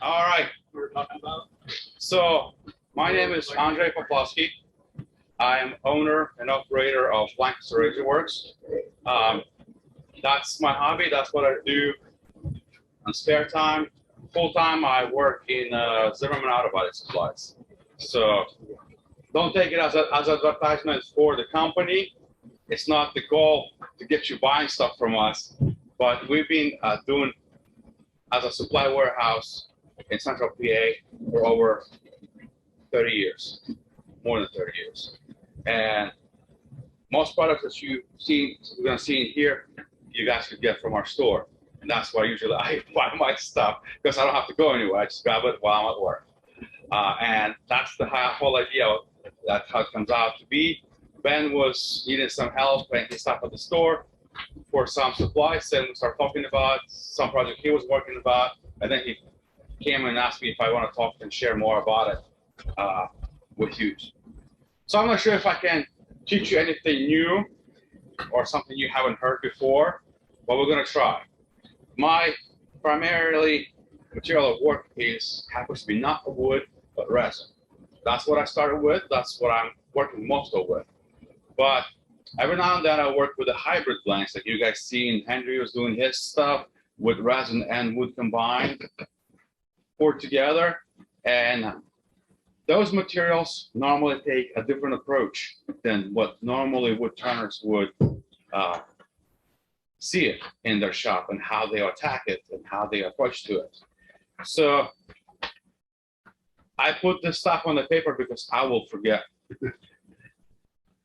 All right. So my name is Andre Poplavskyy. I am owner and operator of Lancaster Resin Works. That's my hobby. That's what I do on spare time. Full time, I work in Zimmerman Auto Body Supplies. So don't take it as advertisement for the company. It's not the goal to get you buying stuff from us, but we've been doing as a supply warehouse in Central PA for over 30 years, more than 30 years. And most products that you're gonna see in here, you guys could get from our store. And that's why usually I buy my stuff, because I don't have to go anywhere. I just grab it while I'm at work. And that's the whole idea. That's how it comes out to be. Ben was needing some help and he stopped at the store for some supplies, and we started talking about some project he was working about, and then he came and asked me if I want to talk and share more about it with you. So I'm not sure if I can teach you anything new or something you haven't heard before, but we're going to try. My primarily material of work happens to be not wood, but resin. That's what I started with. That's what I'm working most of with. But every now and then I work with the hybrid blends like you guys see, and Henry was doing his stuff with resin and wood combined, poured together. And those materials normally take a different approach than what normally Woodturners would see it in their shop, and how they attack it and how they approach to it. So I put this stuff on the paper because I will forget.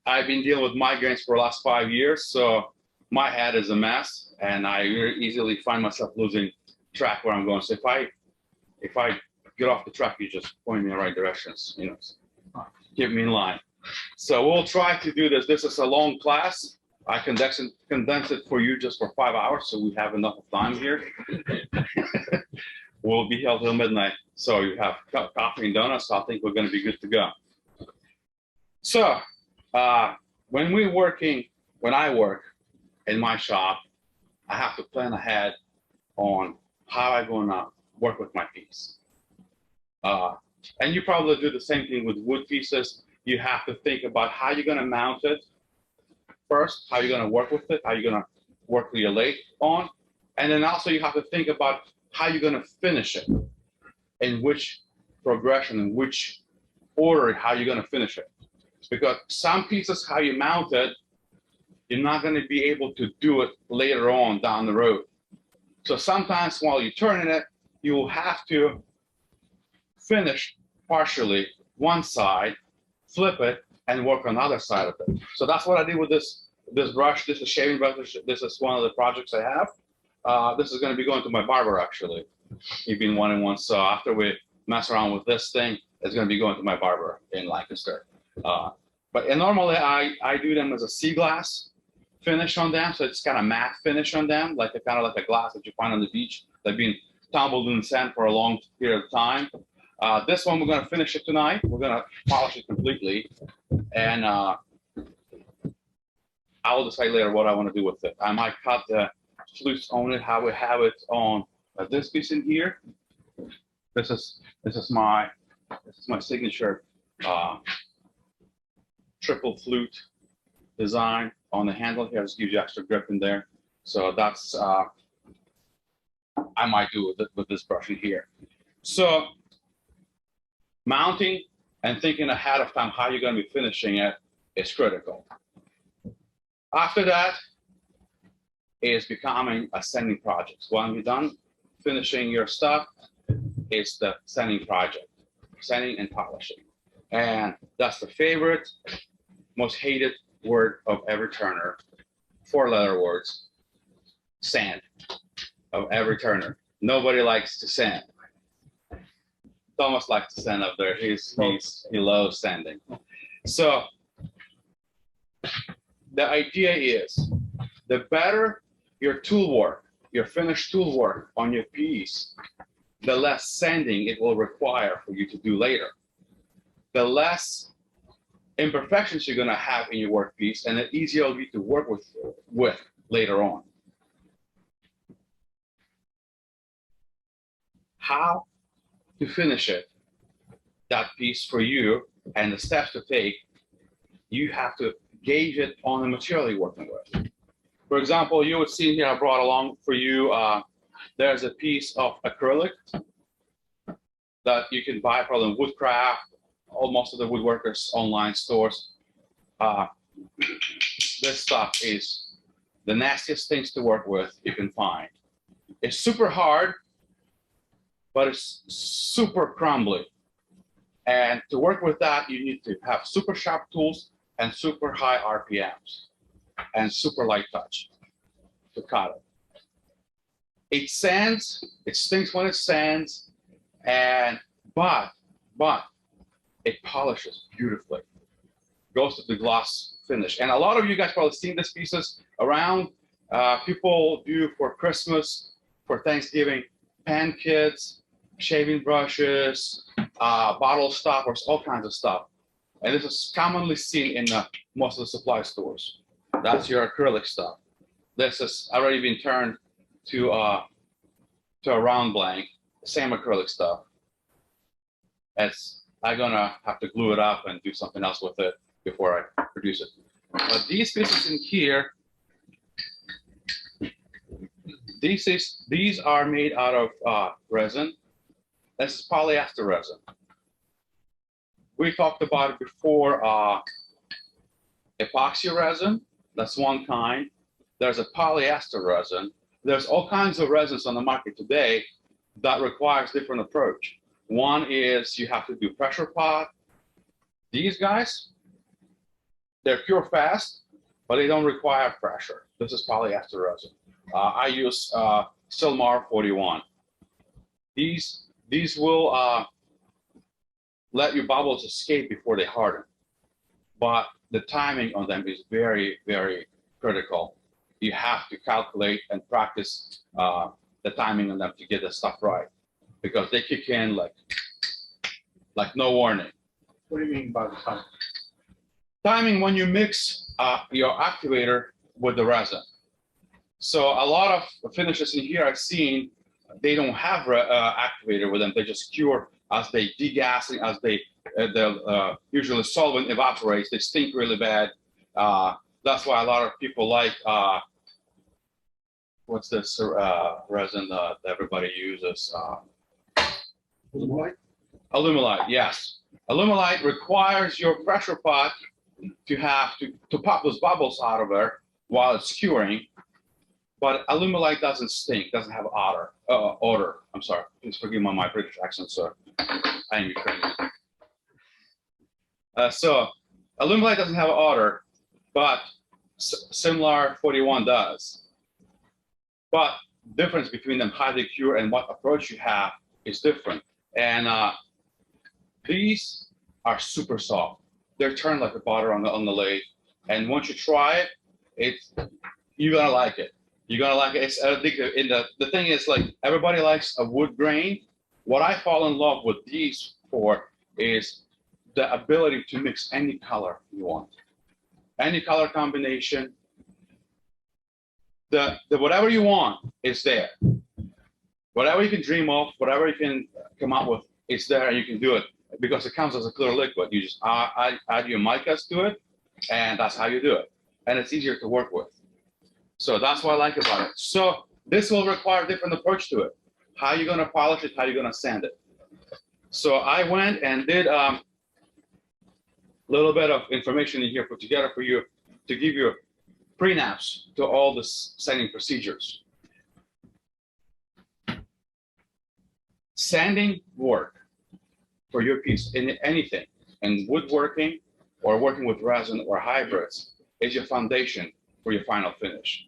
I've been dealing with migraines for the last 5 years, so my head is a mess, and I very easily find myself losing track where I'm going. So if I get off the track, you just point me in the right directions, you know, keep me in line. So we'll try to do this. This is a long class. I condense it for you just for 5 hours, so we have enough time here. We'll be here till midnight, so you have coffee and donuts. So I think we're going to be good to go. So when I work in my shop, I have to plan ahead on how I'm going to work with my piece. And you probably do the same thing with wood pieces. You have to think about how you're going to mount it first, how you're going to work with it, how you're going to work with your lathe on, and then also you have to think about how you're going to finish it, in which progression, in which order, how you're going to finish it. Because some pieces, how you mount it, you're not going to be able to do it later on down the road. So sometimes while you're turning it, you will have to finish partially one side, flip it, and work on the other side of it. So that's what I did with this brush. This is shaving brush. This is one of the projects I have. This is going to be going to my barber, actually. He's been wanting one. So after we mess around with this thing, it's going to be going to my barber in Lancaster. But normally I do them as a sea glass finish on them, so it's kind of matte finish on them, like kind of like a glass that you find on the beach that's been tumbled in sand for a long period of time. This one we're going to finish it tonight. We're going to polish it completely, and I will decide later what I want to do with it. I might cut the flutes on it, how we have it on this piece in here. This is my signature triple flute design on the handle here. Just gives you extra grip in there. So that's I might do with this brush in here. So mounting and thinking ahead of time how you're going to be finishing it is critical. After that is becoming a sanding project. When you're done finishing your stuff, it's the sanding project, sanding and polishing. And that's the favorite, most hated word of every turner, 4-letter words, sand, of every turner. Nobody likes to sand. Thomas likes to sand up there. He loves sanding. So the idea is, the better your tool work, your finished tool work on your piece, the less sanding it will require for you to do later. The less imperfections you're going to have in your workpiece, and the easier it'll be to work with later on. How to finish it, that piece for you, and the steps to take, you have to gauge it on the material you're working with. For example, you would see here, I brought along for you, there's a piece of acrylic that you can buy from Woodcraft, most of the woodworkers online stores. This stuff is the nastiest things to work with you can find. It's super hard, but it's super crumbly. And to work with that, you need to have super sharp tools and super high RPMs and super light touch to cut it. It sands, it stings when it sands, but it polishes beautifully. Goes to the gloss finish. And a lot of you guys probably seen these pieces around. People do for Christmas, for Thanksgiving, pen kits, shaving brushes, bottle stoppers, all kinds of stuff. And this is commonly seen in most of the supply stores. That's your acrylic stuff. This has already been turned to a round blank, same acrylic stuff. I'm gonna have to glue it up and do something else with it before I produce it. But these pieces in here, these are made out of resin. This is polyester resin. We talked about it before, epoxy resin, that's one kind. There's a polyester resin. There's all kinds of resins on the market today that requires different approach. One is you have to do pressure pot. These guys, they're cure fast, but they don't require pressure. This is polyester resin. I use Silmar 41. These will let your bubbles escape before they harden, but the timing on them is very, very critical. You have to calculate and practice the timing on them to get the stuff right, because they kick in like no warning. What do you mean by the timing? Timing when you mix your activator with the resin. So a lot of finishes in here I've seen, they don't have activator with them. They just cure as they degassing, as they usually solvent evaporates. They stink really bad. That's why a lot of people like what's this resin that everybody uses? Alumilite? Alumilite, yes. Alumilite requires your pressure pot to have to pop those bubbles out of there while it's curing. But alumilite doesn't stink, doesn't have odor. I'm sorry, please forgive my British accent, sir. I am Ukrainian. So alumilite doesn't have odor, but Silmar 41 does. But difference between them, how they cure and what approach you have is different. And these are super soft. They're turned like a butter on the lathe. And once you try it, you're gonna like it. You're gonna like it. It's addictive. The thing is, like, everybody likes a wood grain. What I fall in love with these for is the ability to mix any color you want, any color combination. The whatever you want is there. Whatever you can dream of, whatever you can come up with, it's there, and you can do it because it comes as a clear liquid. You just add your micas to it, and that's how you do it. And it's easier to work with. So that's what I like about it. So this will require a different approach to it. How are you going to polish it? How are you going to sand it? So I went and did a little bit of information in here put together for you to give you prenaps to all the sanding procedures. Sanding work for your piece in anything, in woodworking or working with resin or hybrids, is your foundation for your final finish.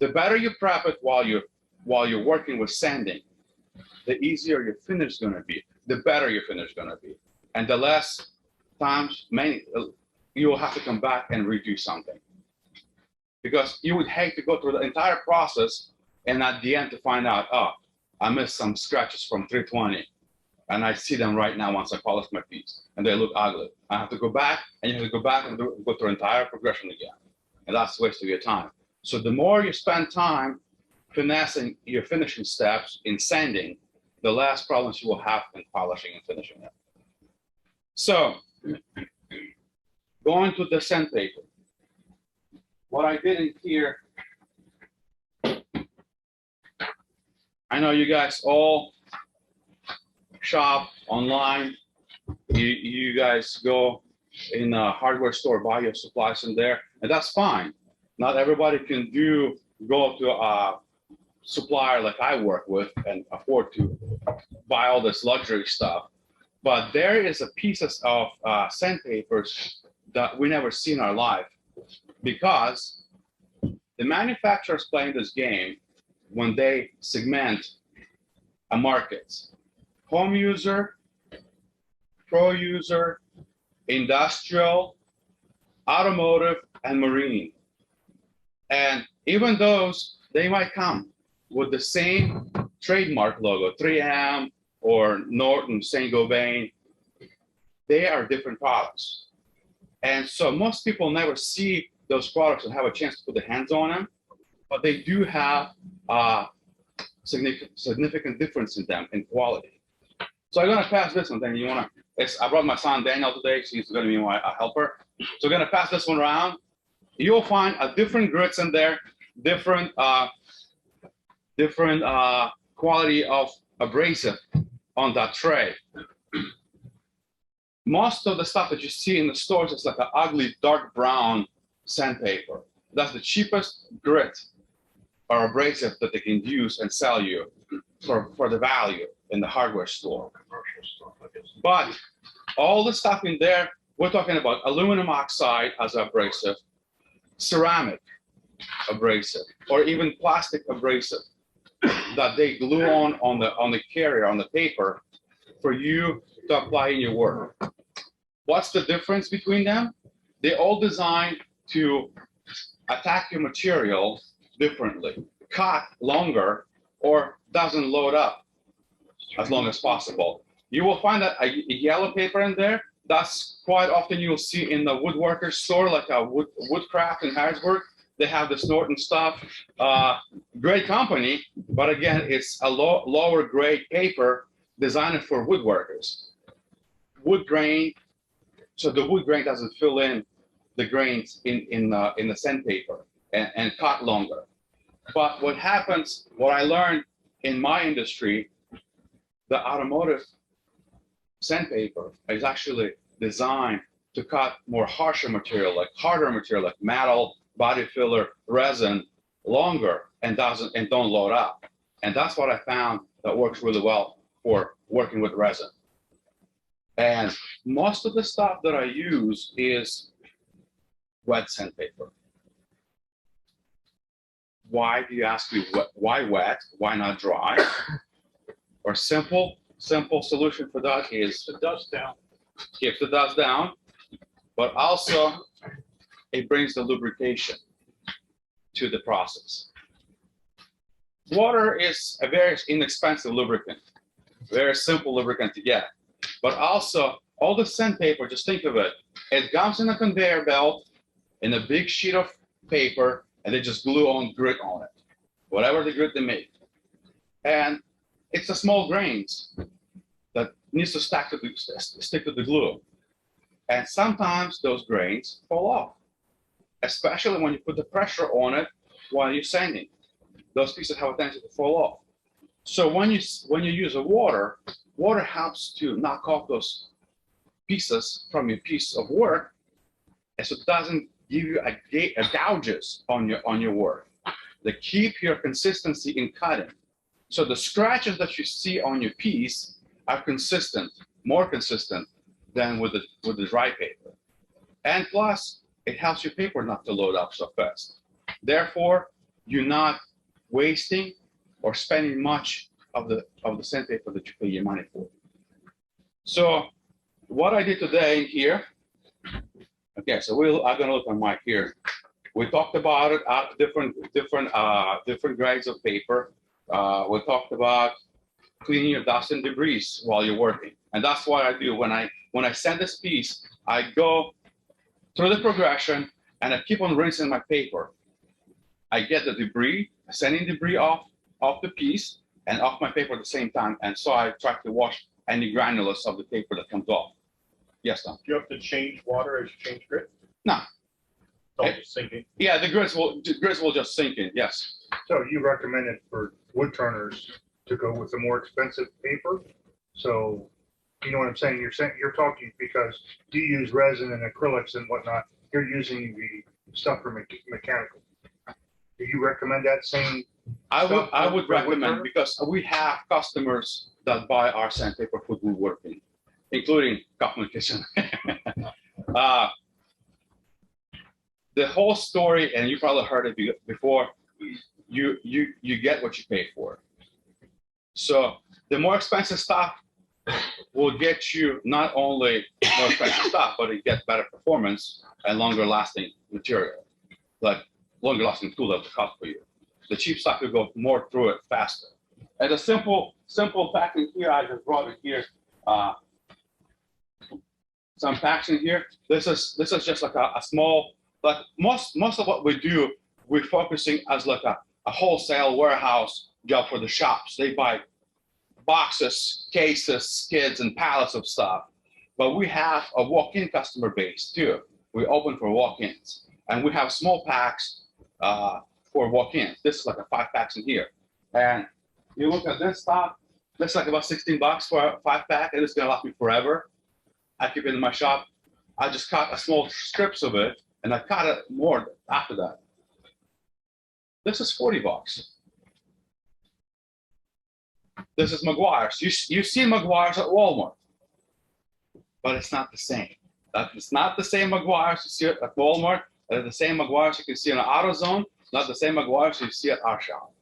The better you prep it while you're working with sanding, the easier your finish is going to be, the better your finish is going to be, and the less times you will have to come back and redo something. Because you would hate to go through the entire process and at the end to find out, oh, I missed some scratches from 320, and I see them right now once I polish my piece, and they look ugly. I have to go back, and you have to go back and go through the entire progression again, and that's a waste of your time. So the more you spend time finessing your finishing steps in sanding, the less problems you will have in polishing and finishing it. So, going to the sandpaper. What I did in here, I know you guys all shop online. You guys go in a hardware store, buy your supplies in there, and that's fine. Not everybody can go to a supplier like I work with and afford to buy all this luxury stuff. But there is a pieces of sandpapers that we never see in our life, because the manufacturers playing this game when they segment a market: home user, pro user, industrial, automotive, and marine. And even those, they might come with the same trademark logo, 3M or Norton, Saint-Gobain. They are different products. And so most people never see those products and have a chance to put their hands on them, but they do have significant difference in them in quality. So I'm gonna pass this one. Then I brought my son Daniel today, so he's gonna be my helper. So I'm gonna pass this one around. You'll find a different grits in there, different quality of abrasive on that tray. Most of the stuff that you see in the stores is like an ugly dark brown sandpaper. That's the cheapest grit or abrasive that they can use and sell you for the value in the hardware store. But all the stuff in there, we're talking about aluminum oxide as abrasive, ceramic abrasive, or even plastic abrasive that they glue on the carrier, on the paper, for you to apply in your work. What's the difference between them? They all designed to attack your material differently, cut longer, or doesn't load up as long as possible. You will find that a yellow paper in there. That's quite often you'll see in the woodworker store, like a Woodcraft in Harrisburg. They have this Norton stuff. Great company, but again, it's a lower grade paper designed for woodworkers. Wood grain, so the wood grain doesn't fill in the grains in the sandpaper and cut longer. But what happens, what I learned in my industry, the automotive sandpaper is actually designed to cut more harsher material, like harder material, like metal, body filler, resin, longer, and don't load up. And that's what I found that works really well for working with resin. And most of the stuff that I use is wet sandpaper. Why do you ask me? Why wet? Why not dry? Or simple solution for that is the dust down. Keeps the dust down, but also it brings the lubrication to the process. Water is a very inexpensive lubricant, very simple lubricant to get. But also, all the sandpaper, just think of it, it comes in a conveyor belt in a big sheet of paper, and they just glue on grit on it, whatever the grit they make. And it's the small grains that needs to stick to the glue. And sometimes those grains fall off, especially when you put the pressure on it while you're sanding. Those pieces have a tendency to fall off. So when you use water helps to knock off those pieces from your piece of work, and so it doesn't give you a gouges on your work. They keep your consistency in cutting. So the scratches that you see on your piece are consistent, more consistent than with the dry paper. And plus, it helps your paper not to load up so fast. Therefore, you're not wasting or spending much of the sandpaper that you pay your money for. So what I did today here, okay, so I'm gonna look on Mike here. We talked about it, different grades of paper. We talked about cleaning your dust and debris while you're working, and that's what I do when I sand this piece. I go through the progression and I keep on rinsing my paper. I get the debris, sanding debris off the piece, and off my paper at the same time. And so I try to wash any granulars of the paper that comes off. Yes, Tom? Do you have to change water as you change grit? No. It's all just sinking. Yeah, the grits will just sink in, yes. So you recommend it for Woodturners to go with the more expensive paper? So, you know what I'm saying? You're talking because you use resin and acrylics and whatnot. You're using the stuff for mechanical. Do you recommend that same? I would for recommend, Woodturner? because we have customers that buy our sandpaper for woodworking, including Kaufman Kitchen. The whole story, and you probably heard it before, you get what you pay for. So the more expensive stuff will get you not only more expensive stuff, but it gets better performance and longer lasting material, like longer lasting tool that will cost for you. The cheap stuff will go more through it faster. And the simple packing here, I just brought it here. Some packs in here. This is just like a small, like most of what we do, we're focusing as like a wholesale warehouse job for the shops. They buy boxes, cases, skids, and pallets of stuff. But we have a walk-in customer base too. We open for walk-ins, and we have small packs for walk-ins. This is like a 5 packs in here. And you look at this stuff, this is like about $16 for a 5-pack, and it's gonna last me forever. I keep it in my shop. I just cut a small strips of it, and I cut it more after that. This is $40. This is Meguiar's. You see Meguiar's at Walmart, but it's not the same. It's not the same Meguiar's you see it at Walmart. It's the same Meguiar's you can see in AutoZone. Not the same Meguiar's you see at our shop.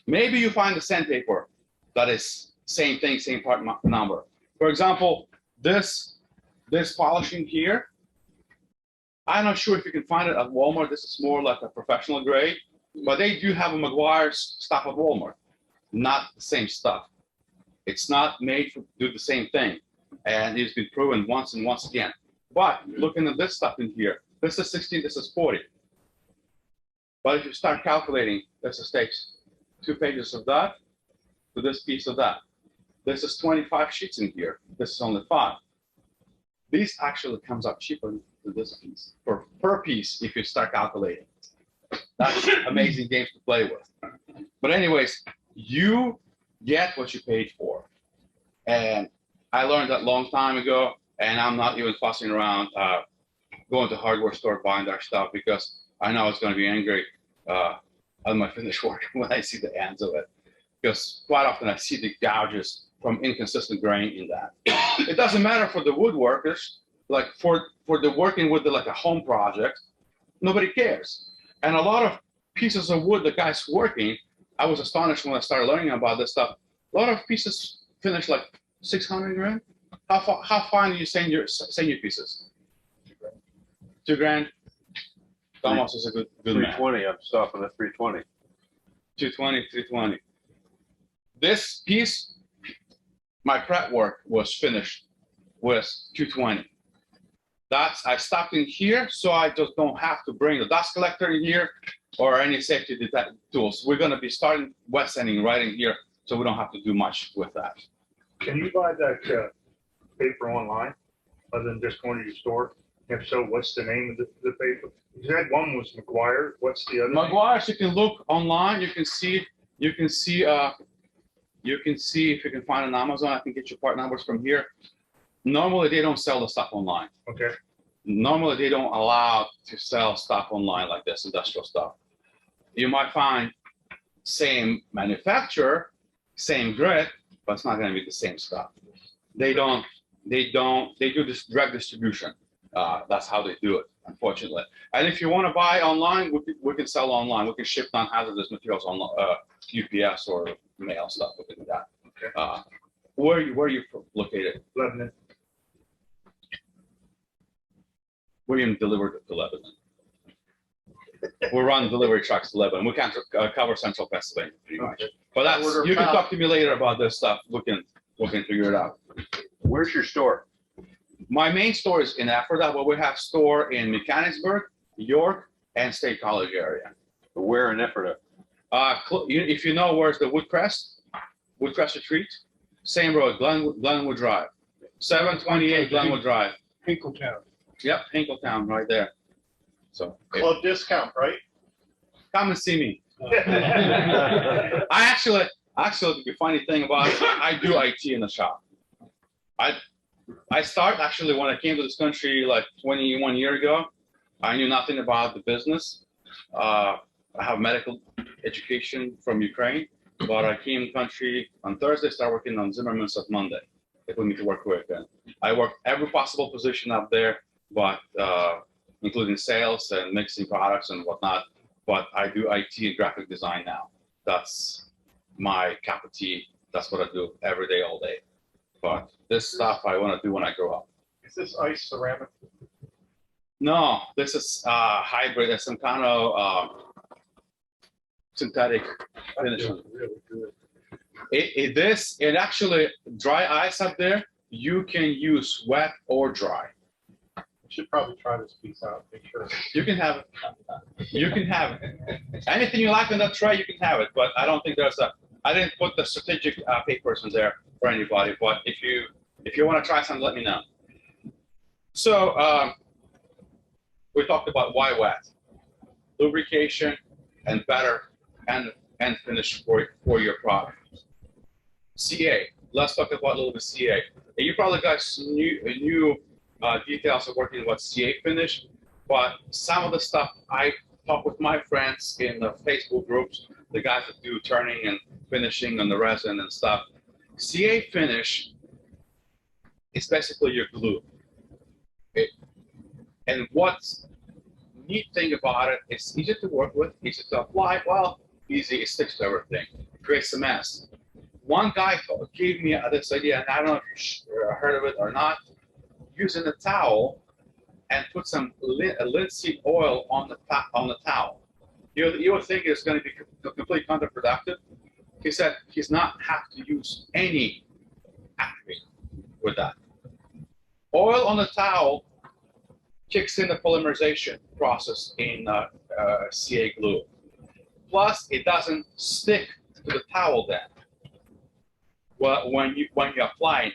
Maybe you find the sandpaper that is same thing, same part number. For example, this polishing here, I'm not sure if you can find it at Walmart. This is more like a professional grade, but they do have a Meguiar's stuff at Walmart. Not the same stuff. It's not made to do the same thing, and it's been proven once and once again. But looking at this stuff in here, this is 16, this is 40. But if you start calculating, this takes 2 pages of that to this piece of that. This is 25 sheets in here. This is only 5. These actually comes up cheaper than this piece per piece if you start calculating. That's amazing games to play with. But anyways, you get what you paid for. And I learned that long time ago, and I'm not even fussing around going to hardware store buying their stuff, because I know it's going to be angry on my finished work when I see the ends of it. Because quite often I see the gouges from inconsistent grain in that. It doesn't matter for the woodworkers, like for the working with like a home project, nobody cares. And a lot of pieces of wood, the guys working, I was astonished when I started learning about this stuff. A lot of pieces finish like 600 grand. How fine do you send your pieces? 2 grand. Thomas is a good man. 320. I'm stopping at 320. 220, 320. This piece, my prep work was finished with 220. I stopped in here, so I just don't have to bring the dust collector in here or any safety tools. We're going to be starting wet sanding right in here, so we don't have to do much with that. Can you buy that paper online other than just going to your store? If so, what's the name of the paper? You said one was Meguiar. What's the other? Meguiar's, you can look online. You can see if you can find on Amazon. I can get your part numbers from here. Normally, they don't sell the stuff online. Okay. Normally, they don't allow to sell stuff online like this, industrial stuff. You might find same manufacturer, same grit, but it's not going to be the same stuff. They do this direct distribution. That's how they do it, unfortunately. And if you want to buy online, we can sell online. We can ship non-hazardous materials on UPS or mail stuff. We can do that. Okay. Where are you located? Lebanon. We're even delivered to Lebanon. We run delivery trucks to Lebanon. We can't cover central Pennsylvania pretty much. But that's, you can talk to me later about this stuff. We can figure it out. Where's your store? My main store is in Ephrata, but we have store in Mechanicsburg, York, and State College area. Where in Ephrata? If you know where's the Woodcrest, Woodcrest Retreat, same road, Glenwood Drive, 728 Glenwood Drive. Hinkletown. Yep, Hinkletown, right there. So Club discount, right? come and see me. I actually, the funny thing about it, I do IT in the shop. I started actually when I came to this country like 21 years ago. I knew nothing about the business. I have medical education from Ukraine, but I came to the country on Thursday, started working on Zimmerman's on Monday. They put me to work quick. And I worked every possible position up there, but including sales and mixing products and whatnot. But I do IT and graphic design now. That's my cup of tea. That's what I do every day, all day. But this stuff I want to do when I grow up. Is this ice ceramic? No, this is hybrid. It's some kind of synthetic finish. Really good. It actually dry ice up there. You can use wet or dry. You should probably try this piece out. Make sure. You can have it. You can have it. Anything you like on that tray, you can have it. But I don't think there's a. I didn't put the strategic papers in there for anybody. But if you want to try something, let me know. So we talked about why wet, lubrication, and better and finish for your product. CA. Let's talk about a little bit CA. And you probably guys knew details of working with CA finish, but some of the stuff I talk with my friends in the Facebook groups, the guys that do turning and finishing on the resin and stuff. CA finish is basically your glue. And what's neat thing about it, it's easy to work with, easy to apply. Well, easy, it sticks to everything. It creates a mess. One guy gave me this idea, and I don't know if you heard of it or not, using a towel and put some linseed oil on the towel. You would think it's going to be completely counterproductive. He said he's not have to use any acrylic with that. Oil on the towel kicks in the polymerization process in CA glue. Plus, it doesn't stick to the towel then. Well, when you apply it.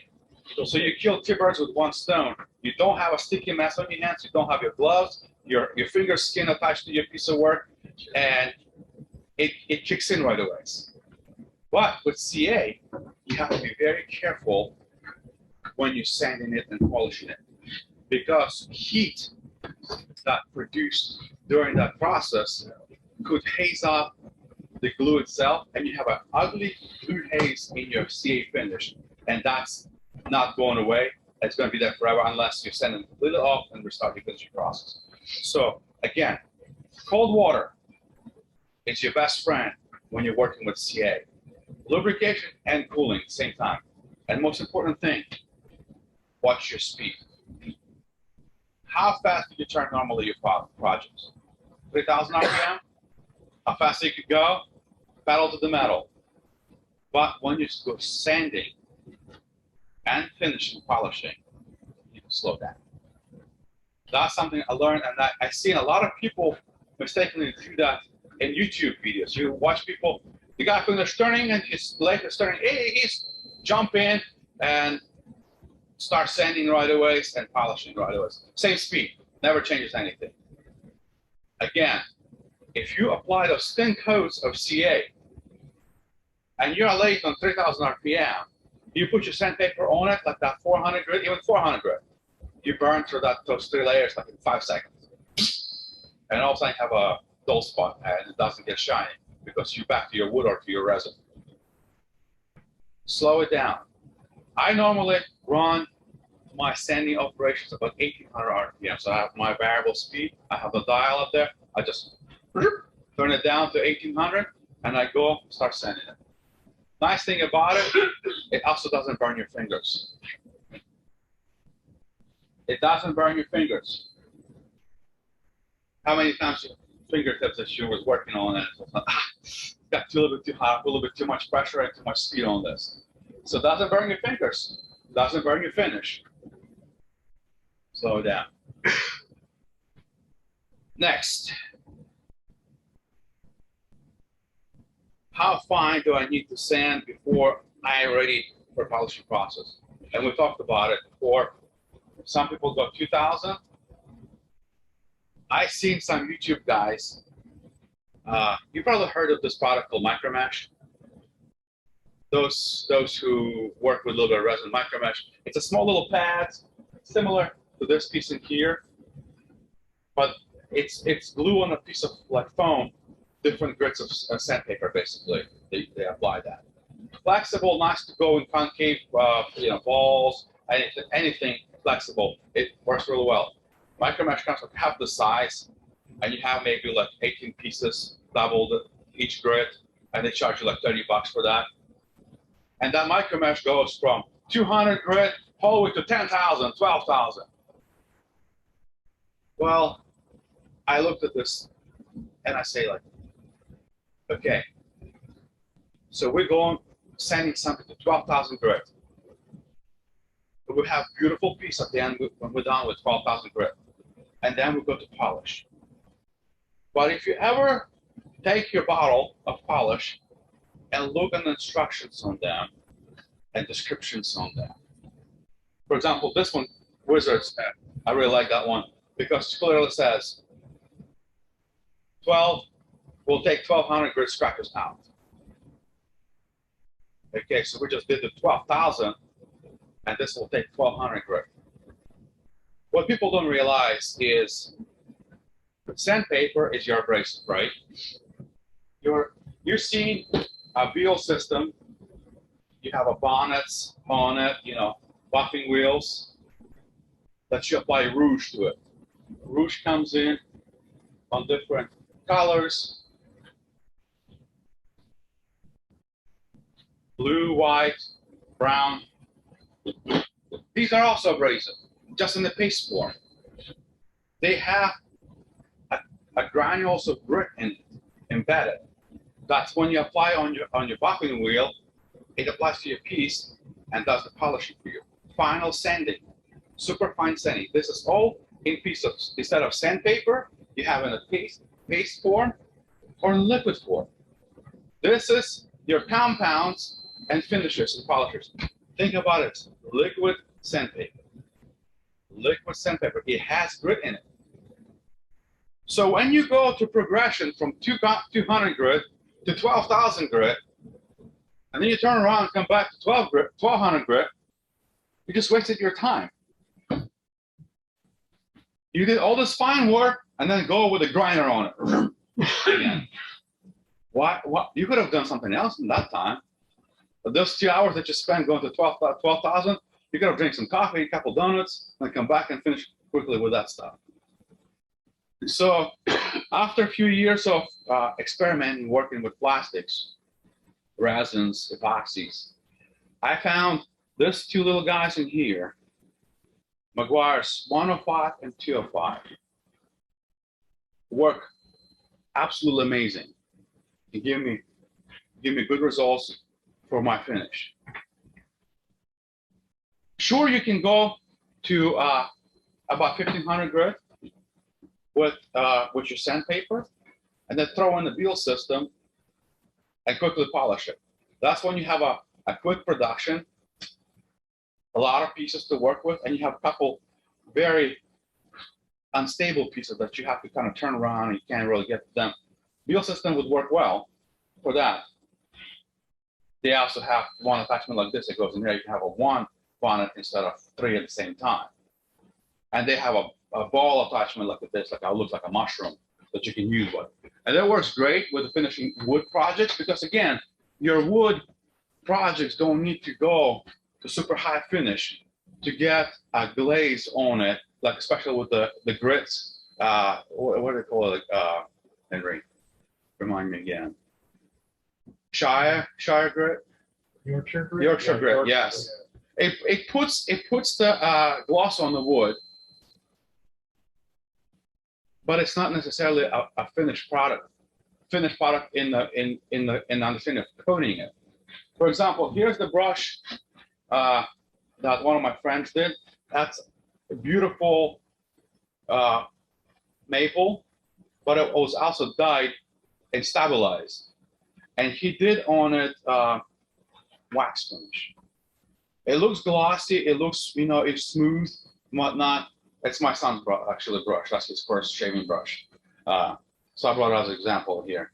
So you kill two birds with one stone. You don't have a sticky mess on your hands. You don't have your gloves, your finger skin attached to your piece of work, and it kicks in right away. But with CA, you have to be very careful when you're sanding it and polishing it, because heat that produced during that process could haze off the glue itself, and you have an ugly glue haze in your CA finish, and that's not going away. It's going to be there forever unless you send it completely off and restart your finishing process. So again, cold water is your best friend when you're working with CA. Lubrication and cooling at the same time. And most important thing, watch your speed. How fast do you turn normally your projects? 3,000 RPM? How fast you could go? Pedal to the metal. But when you go sanding and finishing, polishing, you can slow down. That's something I learned, and I've seen a lot of people mistakenly do that in YouTube videos. You watch people, the guy finished turning and his leg is turning, he's jump in and start sanding right away and polishing right away. Same speed, never changes anything. Again, if you apply those thin coats of CA and you're late on 3,000 RPM, you put your sandpaper on it like that 400 grit, even 400 grit. You burn through those 3 layers like in 5 seconds. And all of a sudden you have a dull spot and it doesn't get shiny because you're back to your wood or to your resin. Slow it down. I normally run my sanding operations about 1,800 RPM. So I have my variable speed. I have the dial up there. I just turn it down to 1,800 and I go start sanding it. Nice thing about it, it also doesn't burn your fingers. It doesn't burn your fingers. How many times your fingertips that you was working on and it was like, got a little bit too hot, a little bit too much pressure and too much speed on this. So it doesn't burn your fingers. It doesn't burn your finish. Slow down. Next. How fine do I need to sand before high ready for polishing process. And we talked about it before. Some people go 2,000. I've seen some YouTube guys. You probably heard of this product called Micromesh. Those who work with a little bit of resin, Micromesh. It's a small little pad, similar to this piece in here, but it's glue on a piece of like foam, different grits of sandpaper. Basically, they apply that. Flexible, nice to go in concave, balls, anything flexible. It works really well. Micromesh comes with half the size, and you have maybe like 18 pieces, doubled each grit, and they charge you like $30 for that. And that micromesh goes from 200 grit all the way to 10,000, 12,000. Well, I looked at this and I say like, okay, so we're going sending something to 12,000 grit. We have beautiful piece at the end when we're done with 12,000 grit. And then we go to polish. But if you ever take your bottle of polish and look at the instructions on them and descriptions on them. For example, this one, Wizards, I really like that one because it clearly says 12, we'll take 1,200 grit scratches out. Okay, so we just did the 12,000 and this will take 1,200 grit. What people don't realize is sandpaper is your abrasive, right? You're seeing a wheel system. You have a bonnets on it, buffing wheels that you apply rouge to it. Rouge comes in on different colors. Blue, white, brown. These are also abrasive, just in the paste form. They have a granules of grit in it, embedded. That's when you apply on your buffing wheel, it applies to your piece and does the polishing for you. Final sanding, super fine sanding. This is all in pieces. Instead of sandpaper, you have in a paste form or in liquid form. This is your compounds and finishers and polishers. Think about it, liquid sandpaper. Liquid sandpaper, it has grit in it. So when you go to progression from 200 grit to 12,000 grit, and then you turn around and come back to 1,200 grit, you just wasted your time. You did all this fine work and then go with a grinder on it. Again. What? You could have done something else in that time. But those 2 hours that you spent going to 12,000, you could have drank some coffee, a couple donuts, and come back and finish quickly with that stuff. So after a few years of experimenting, working with plastics, resins, epoxies, I found these two little guys in here, Meguiar's 105 and 205, work absolutely amazing. They give me good results for my finish. Sure, you can go to about 1,500 grit with your sandpaper, and then throw in the wheel system and quickly polish it. That's when you have a quick production, a lot of pieces to work with, and you have a couple very unstable pieces that you have to kind of turn around and you can't really get to them. Wheel system would work well for that. They also have one attachment like this that goes in here. You can have a one bonnet instead of three at the same time. And they have a ball attachment like this, like it looks like a mushroom that you can use with. And that works great with the finishing wood projects because again, your wood projects don't need to go to super high finish to get a glaze on it, like especially with the grits. What do they call it? Henry, remind me again. Shire grit. Yorkshire grit. Yorkshire grit. Yes. It puts the gloss on the wood, but it's not necessarily a finished product. Finished product in the understanding of coating it. For example, here's the brush that one of my friends did. That's a beautiful maple, but it was also dyed and stabilized. And he did on it wax finish. It looks glossy, it looks, you know, it's smooth, whatnot. It's my son's brush, actually brush. That's his first shaving brush. So I brought it as an example here.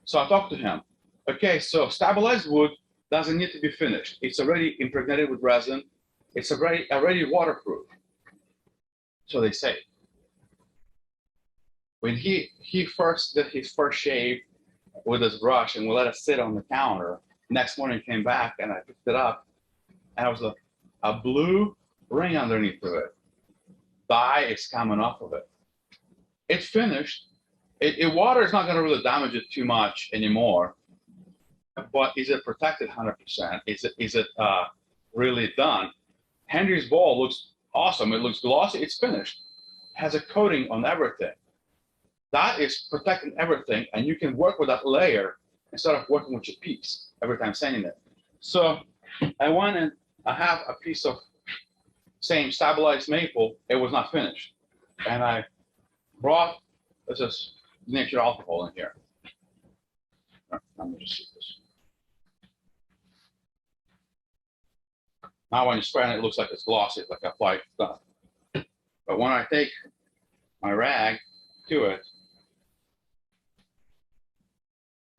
So I talked to him. Okay, so stabilized wood doesn't need to be finished. It's already impregnated with resin. It's already waterproof. So they say. When he first did his first shave with his brush and we let it sit on the counter, next morning came back and I picked it up and it was a blue ring underneath of it. Dye is coming off of it. It's finished. Water is not going to really damage it too much anymore. But is it protected 100%? Is it really done? Henry's ball looks awesome. It looks glossy. It's finished. Has a coating on everything. That is protecting everything, and you can work with that layer instead of working with your piece every time sanding it. So I went and I have a piece of same stabilized maple. It was not finished, and I brought this nature alcohol in here. Let me just see this. Now when you spray it, it looks like it's glossy, like applied stuff. But when I take my rag to it,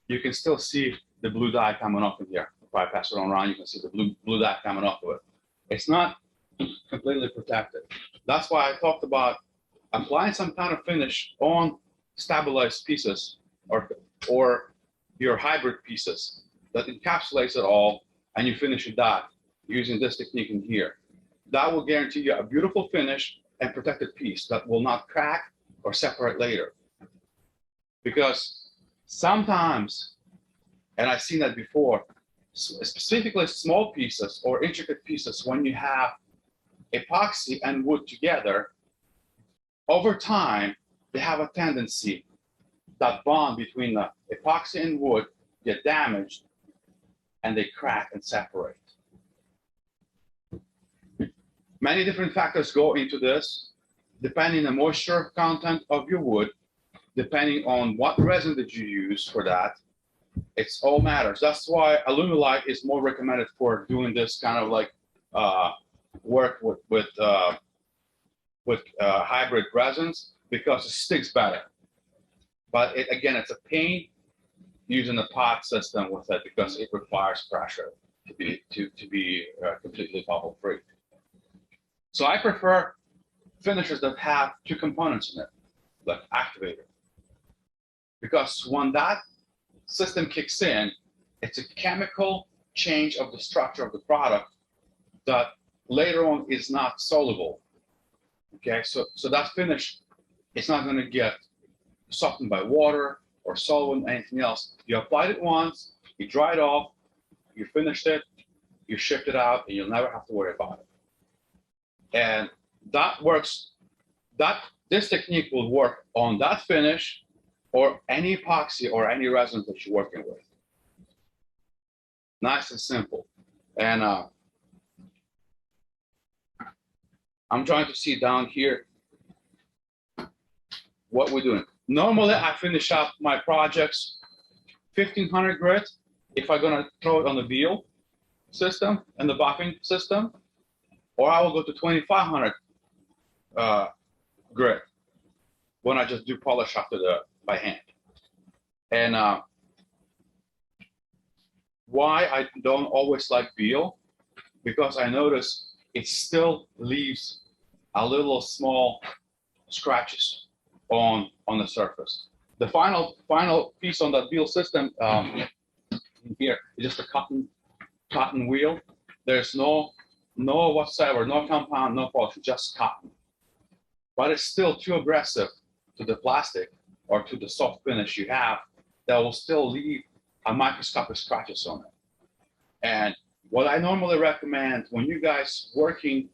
you can still see the blue dye coming off in here. If I pass it on around, you can see the blue dye coming off of it. It's not completely protected. That's why I talked about applying some kind of finish on stabilized pieces or your hybrid pieces that encapsulates it all, and you finish it that using this technique in here. That will guarantee you a beautiful finish and protected piece that will not crack or separate later. Because sometimes, and I've seen that before, specifically small pieces or intricate pieces, when you have epoxy and wood together, over time, they have a tendency that bond between the epoxy and wood get damaged and they crack and separate. Many different factors go into this, depending on the moisture content of your wood, depending on what resin that you use for that. It's all matters. That's why Alumilite is more recommended for doing this kind of like work with hybrid resins, because it sticks better. But again, it's a pain using the pot system with it because it requires pressure to be completely bubble free. So I prefer finishes that have two components in it, like activator, because when that system kicks in, it's a chemical change of the structure of the product that later on is not soluble. Okay, so that finish is not going to get softened by water or solvent, anything else. You applied it once, you dried off, you finished it, you shipped it out, and you'll never have to worry about it. And that works. This technique will work on that finish or any epoxy or any resin that you're working with. Nice and simple. And I'm trying to see down here what we're doing. Normally, I finish up my projects 1500 grit if I'm gonna throw it on the wheel system and the buffing system, or I will go to 2500 grit when I just do polish after by hand. And why I don't always like wheel, because I notice it still leaves a little small scratches on the surface. The final piece on that wheel system here is just a cotton wheel. There's no whatsoever, no compound, no polish, just cotton. But it's still too aggressive to the plastic or to the soft finish you have that will still leave a microscopic scratches on it. And what I normally recommend when you guys working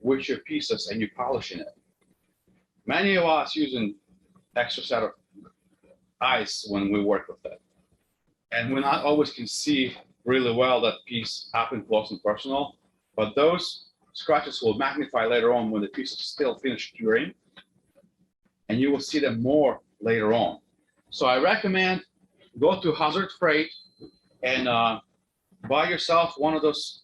with your pieces and you're polishing it, many of us using extra set of eyes when we work with it. And we not always can see really well that piece up and close and personal, but those scratches will magnify later on when the piece is still finished curing, and you will see them more later on. So I recommend go to Hazard Freight and buy yourself one of those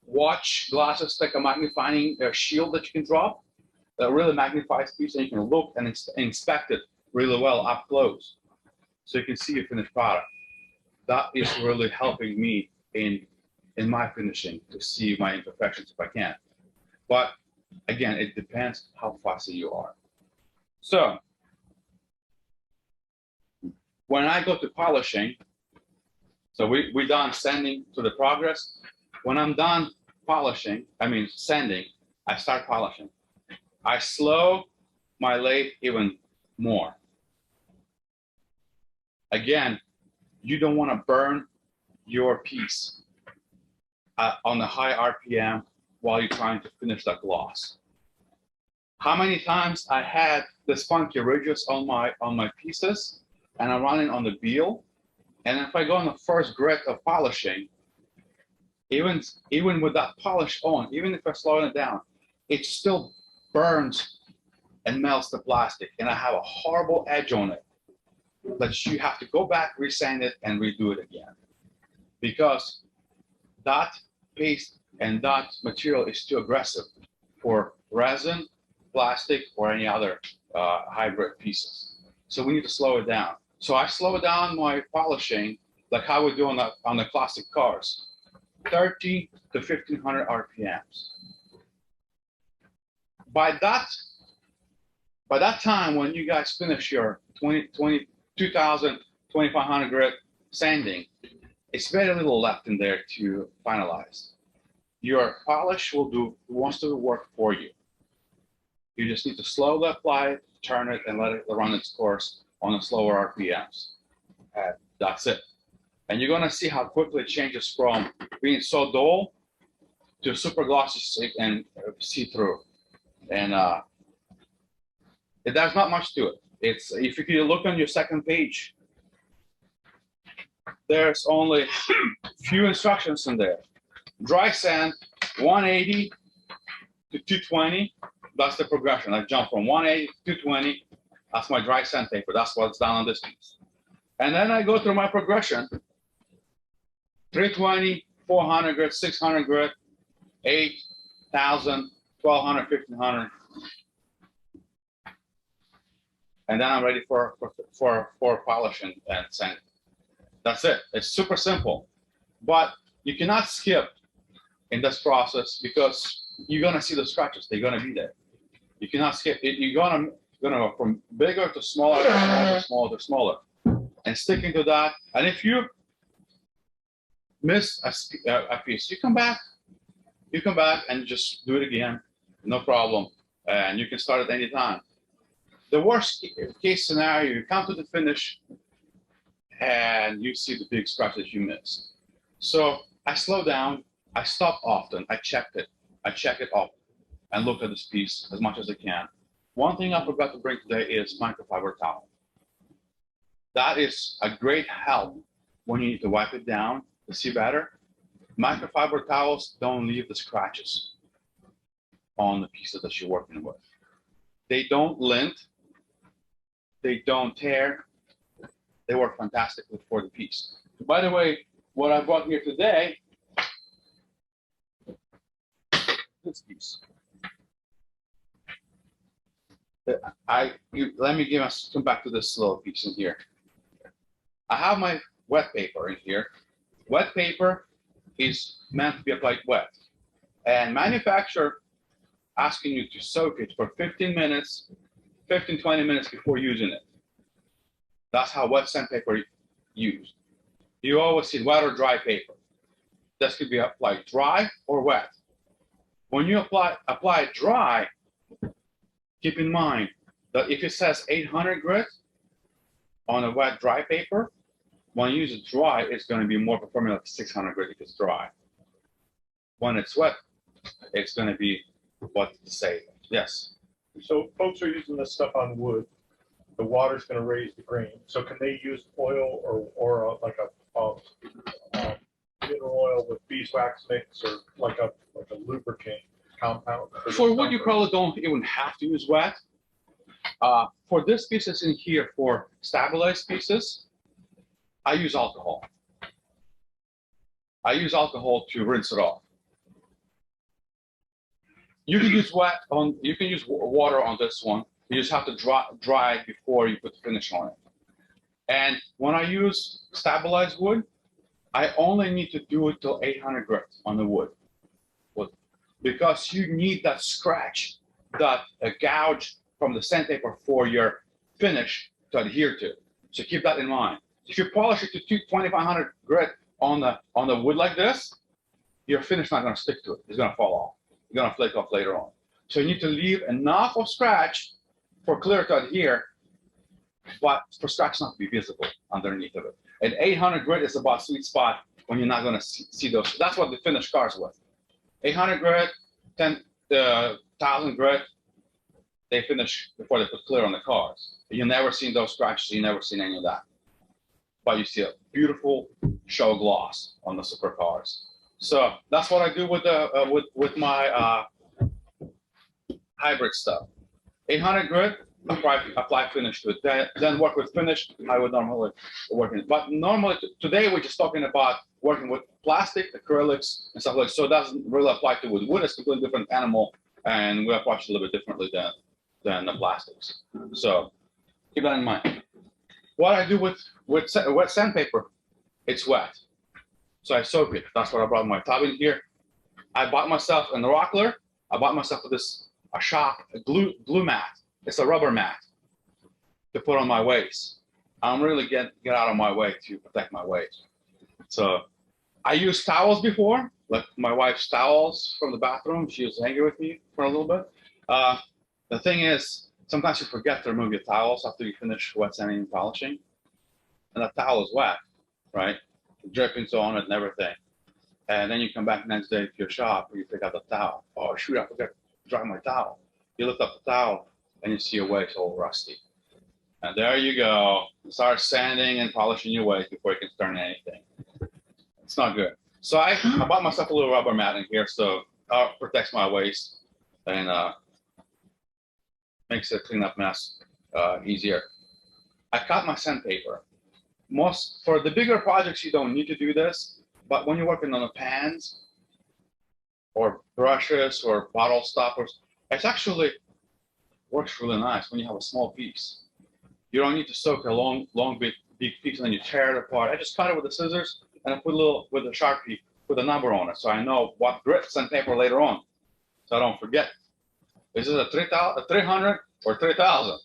watch glasses, like a magnifying shield that you can drop that really magnifies piece, and you can look and inspect it really well up close, so you can see your finished product. That is really helping me in my finishing to see my imperfections if I can. But again, it depends how fussy you are. So when I go to polishing, so we're done sanding to the progress. When I'm done polishing, sanding, I start polishing. I slow my lathe even more. Again, you don't want to burn your piece on a high RPM while you're trying to finish that gloss. How many times I had this funky ridges on my pieces, and I'm running on the wheel, and if I go on the first grit of polishing, even with that polish on, even if I slow it down, it still burns and melts the plastic, and I have a horrible edge on it that you have to go back, resand it, and redo it again, because that paste and that material is too aggressive for resin, plastic, or any other hybrid pieces. So we need to slow it down. So I slow down my polishing like how we do on the classic cars, 30 to 1500 RPMs. By that time, when you guys finish your 2000, 2500 grit sanding, it's very little left in there to finalize. Your polish wants to work for you. You just need to slowly apply it, turn it, and let it run its course on a slower RPMs. And that's it. And you're gonna see how quickly it changes from being so dull to super glossy and see-through. And there's not much to it. It's, if you look on your second page, there's only a few instructions in there. Dry sand, 180 to 220. That's the progression. I jump from 180 to 220. That's my dry sandpaper. That's what's done on this piece. And then I go through my progression. 320, 400 grit, 600 grit, 8,000, 1,200, 1,500. And then I'm ready for polishing and sanding. That's it. It's super simple. But you cannot skip in this process because you're gonna see the scratches. They're gonna be there. You cannot skip it. You're gonna go from bigger to smaller, to smaller to smaller, and sticking to that. And if you miss a piece, you come back and just do it again, no problem. And you can start at any time. The worst case scenario, you come to the finish and you see the big scratches you missed. So I slow down, I stop often, I check it often, and look at this piece as much as I can. One thing I forgot to bring today is microfiber towel. That is a great help when you need to wipe it down to see better. Microfiber towels don't leave the scratches on the pieces that you're working with. They don't lint, they don't tear. They work fantastically for the piece. By the way, what I brought here today, this piece. Let me come back to this little piece in here. I have my wet paper in here. Wet paper is meant to be applied wet. And manufacturer asking you to soak it for 15 minutes, 15, 20 minutes before using it. That's how wet sandpaper used. You always see wet or dry paper. This could be applied dry or wet. When you apply it dry, keep in mind that if it says 800 grit on a wet dry paper, when you use it dry, it's going to be more performing like 600 grit if it's dry. When it's wet, it's going to be what to say. Yes. So folks are using this stuff on wood. The water's going to raise the grain. So can they use oil or like a mineral oil with beeswax mix or like a lubricant compound? For wood, you probably don't even have to use wet. For this pieces in here, for stabilized pieces, I use alcohol. I use alcohol to rinse it off. You can use water on this one. You just have to dry it before you put the finish on it. And when I use stabilized wood, I only need to do it till 800 grit on the wood. Because you need that scratch, that gouge from the sandpaper for your finish to adhere to. So keep that in mind. If you polish it to 2500 grit on the wood like this, your finish is not going to stick to it. It's going to fall off. It's going to flake off later on. So you need to leave enough of scratch for clear to adhere, but for scratch not to be visible underneath of it. And 800 grit is about sweet spot when you're not going to see those. That's what they finish cars with. 800 grit, 10,000 grit, they finish before they put clear on the cars. You never seen those scratches. You never seen any of that. But you see a beautiful show gloss on the supercars. So that's what I do with my hybrid stuff. 800 grit, apply finish to it. Then work with finish. I would normally work in. But normally today we're just talking about working with plastic, acrylics, and stuff like that. So it doesn't really apply to wood. Wood is a completely different animal, and we approach it a little bit differently than the plastics. So keep that in mind. What I do with wet sandpaper, it's wet. So I soak it. That's what I brought my tub in here. I bought myself in the Rockler. I bought myself a glue mat. It's a rubber mat to put on my waist. I don't really get out of my way to protect my waist. So I used towels before, like my wife's towels from the bathroom. She was hanging with me for a little bit. The thing is, sometimes you forget to remove your towels after you finish wet sanding and polishing. And the towel is wet, right? Drippings on it and everything. And then you come back next day to your shop and you pick out the towel. Oh shoot, I forgot to dry my towel. You lift up the towel and you see your waist all rusty. And there you go. You start sanding and polishing your waist before you can turn anything. It's not good. So I bought myself a little rubber mat in here so it protects my waist and makes the cleanup mess easier. I cut my sandpaper. For the bigger projects, you don't need to do this, but when you're working on the pans or brushes or bottle stoppers, it actually works really nice when you have a small piece. You don't need to soak a long big piece and then you tear it apart. I just cut it with the scissors and I put with a Sharpie, put a number on it so I know what grit sandpaper later on, so I don't forget. Is it a 300 or 3000?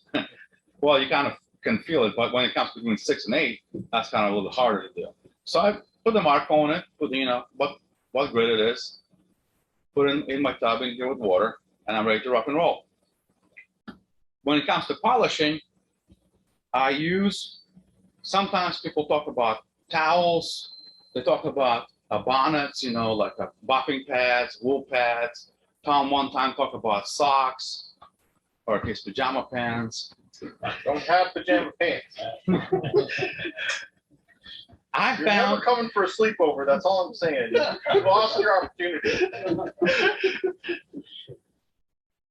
Well, you kind of can feel it, but when it comes between 6 and 8, that's kind of a little harder to do. So I put the mark on it, put what grit it is, put it in my tub in here with water, and I'm ready to rock and roll. When it comes to polishing, I use, sometimes people talk about towels, they talk about bonnets, like bopping pads, wool pads. Tom one time talked about socks, or his pajama pants. Don't have pajama pants. You're never coming for a sleepover. That's all I'm saying. You lost your opportunity.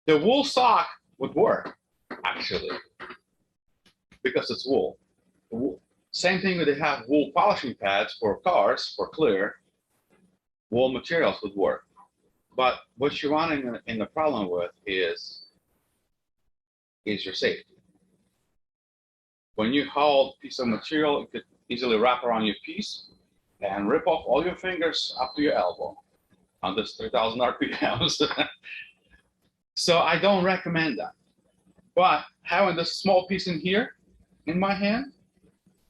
The wool sock would work, actually, because it's wool. Same thing when they have wool polishing pads for cars, for clear, wool materials would work. But what you're running in the problem with is your safety. When you hold a piece of material, it could easily wrap around your piece and rip off all your fingers up to your elbow on this 3000 RPMs. So I don't recommend that. But having this small piece in here, in my hand,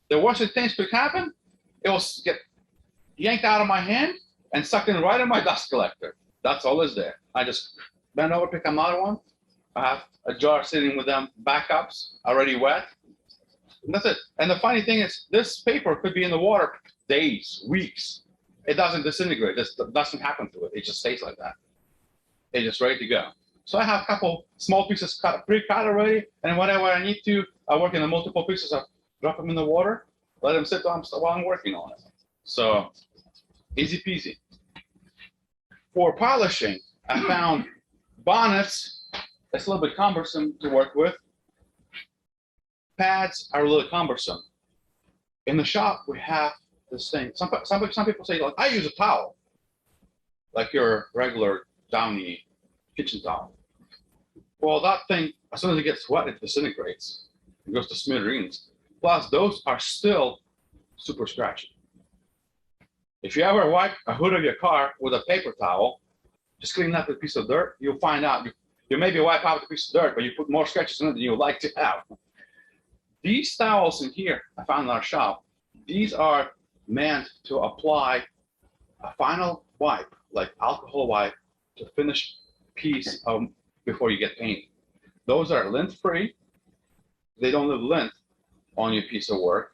the worst things could happen, it will get yanked out of my hand and sucked in right in my dust collector. That's all is there. I just bend over, pick another one. I have a jar sitting with them backups already wet. And that's it. And the funny thing is, this paper could be in the water days, weeks. It doesn't disintegrate. This doesn't happen to it. It just stays like that. It's just ready to go. So I have a couple small pieces pre-cut already, and whenever I need to, I work in the multiple pieces. I drop them in the water, let them sit while I'm working on it. So easy peasy. For polishing, I found bonnets. It's a little bit cumbersome to work with. Pads are a little cumbersome. In the shop, we have this thing. Some people say, like, I use a towel, like your regular Downy kitchen towel. Well, that thing, as soon as it gets wet, it disintegrates. It goes to smithereens. Plus, those are still super scratchy. If you ever wipe a hood of your car with a paper towel, just clean up a piece of dirt, you'll find out you maybe wipe out a piece of dirt, but you put more scratches in it than you would like to have. These towels in here, I found in our shop, these are meant to apply a final wipe, like alcohol wipe, to finish piece before you get paint. Those are lint-free. They don't leave lint on your piece of work.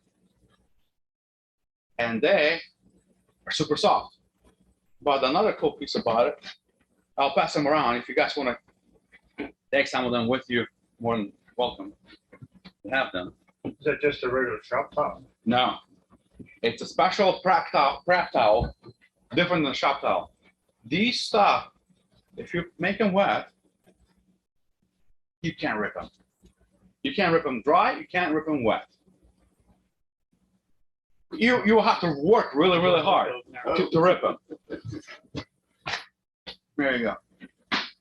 And they are super soft. But another cool piece about it, I'll pass them around. If you guys want to take some of them with you, more than welcome to have them. Is that just a regular shop towel? No, it's a special prep towel, different than shop towel. These stuff, if you make them wet, you can't rip them. You can't rip them dry, you can't rip them wet. You will have to work really, really hard to rip them. There you go.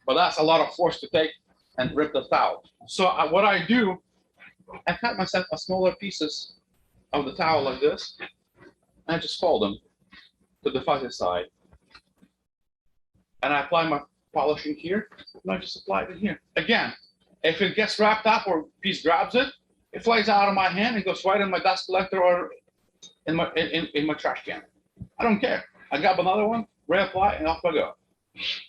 But that's a lot of force to take and rip the towel. So what I do, I cut myself a smaller pieces of the towel like this, and I just fold them to the fuzzy side. And I apply my polishing here, and I just apply it in here. Again, if it gets wrapped up or a piece grabs it, it flies out of my hand and goes right in my dust collector or in my trash can. I don't care. I grab another one, reapply, and off I go.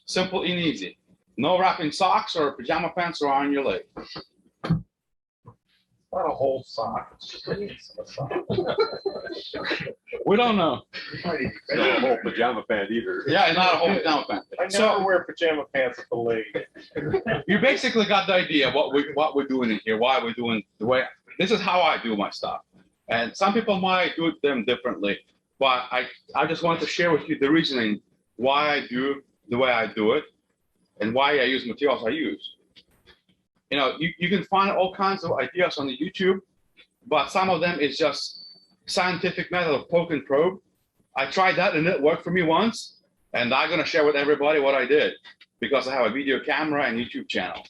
Simple and easy. No wrapping socks or pajama pants around your leg. Not a whole sock, it's just a piece of a sock. We don't know. Not a whole pajama pant either. Yeah, not a whole pajama pant. I never So wear pajama pants at the leg. you basically got the idea what we're doing in here, why we're doing the way. This is how I do my stuff, and some people might do them differently. But I just wanted to share with you the reasoning why I do the way I do it, and why I use materials I use. You know, you can find all kinds of ideas on the YouTube, but some of them is just scientific method of poke and probe. I tried that and it worked for me once, and I'm gonna share with everybody what I did because I have a video camera and YouTube channel.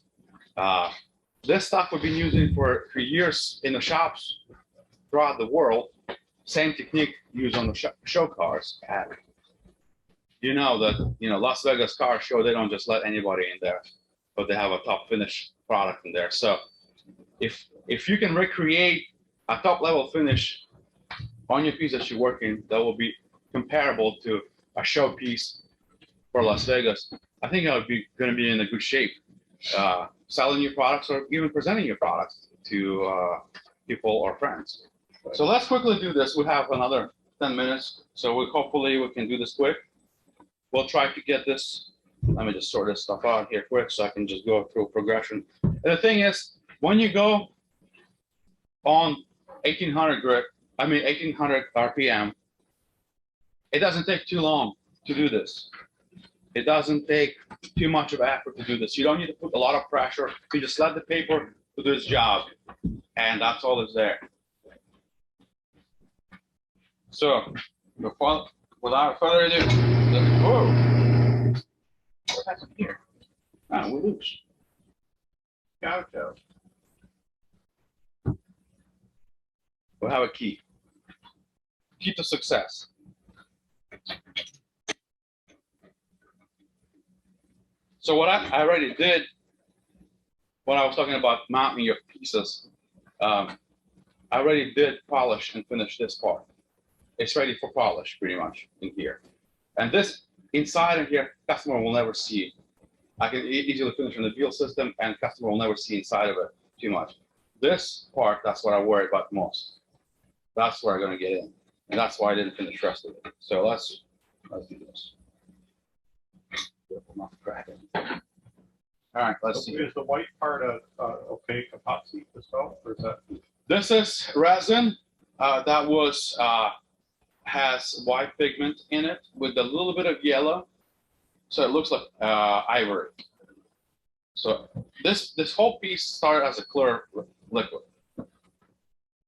This stuff we've been using for years in the shops throughout the world. Same technique used on the show cars. And you know that, you know, Las Vegas car show, they don't just let anybody in there, but they have a top finish product in there. So if you can recreate a top level finish on your piece that you're working, that will be comparable to a show piece for Las Vegas, I think I would be going to be in a good shape selling your products or even presenting your products to people or friends. So let's quickly do this. We have another 10 minutes, so hopefully we can do this quick. We'll try to get this. Let me just sort this stuff out here quick so I can just go through progression. And the thing is, when you go on 1800 RPM, it doesn't take too long to do this. It doesn't take too much of effort to do this. You don't need to put a lot of pressure. You just let the paper do its job, and that's all that's there. So, without further ado, whoa, what happened here? Ah, we lose. Gotcha. We have a key. Key to success. So what I already did when I was talking about mounting your pieces, I already did polish and finish this part. It's ready for polish pretty much in here. And this inside of here, customer will never see. I can easily finish in the wheel system and customer will never see inside of it too much. This part, that's what I worry about most. That's where I'm gonna get in. And that's why I didn't finish the rest of it. So let's do this. Not cracking. All right, let's see. Is the white part of opaque epoxy as well, or is that? This is resin that was has white pigment in it with a little bit of yellow, so it looks like ivory. So this whole piece started as a clear liquid.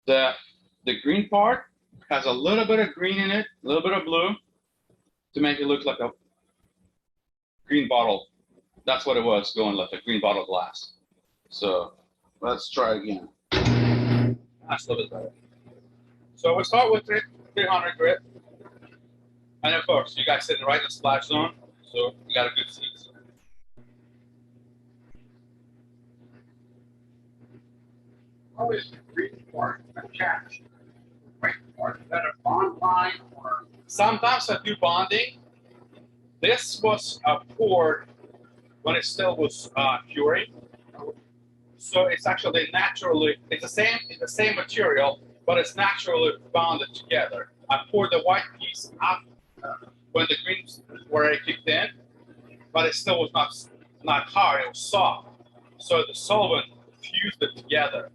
The green part has a little bit of green in it, a little bit of blue, to make it look like a green bottle. That's what it was, going like a green bottle glass. So let's try again. That's a little bit better. So we start with 300 grit. And of course, you guys sitting right in the splash zone, so you got a good seat. Always green part attached. Right part, is that a bond line or? Sometimes I do bonding. This was poured when it still was curing. So it's actually naturally, it's the same material, but it's naturally bonded together. I poured the white piece up when the greens were already kicked in, but it still was not hard, it was soft. So the solvent fused it together.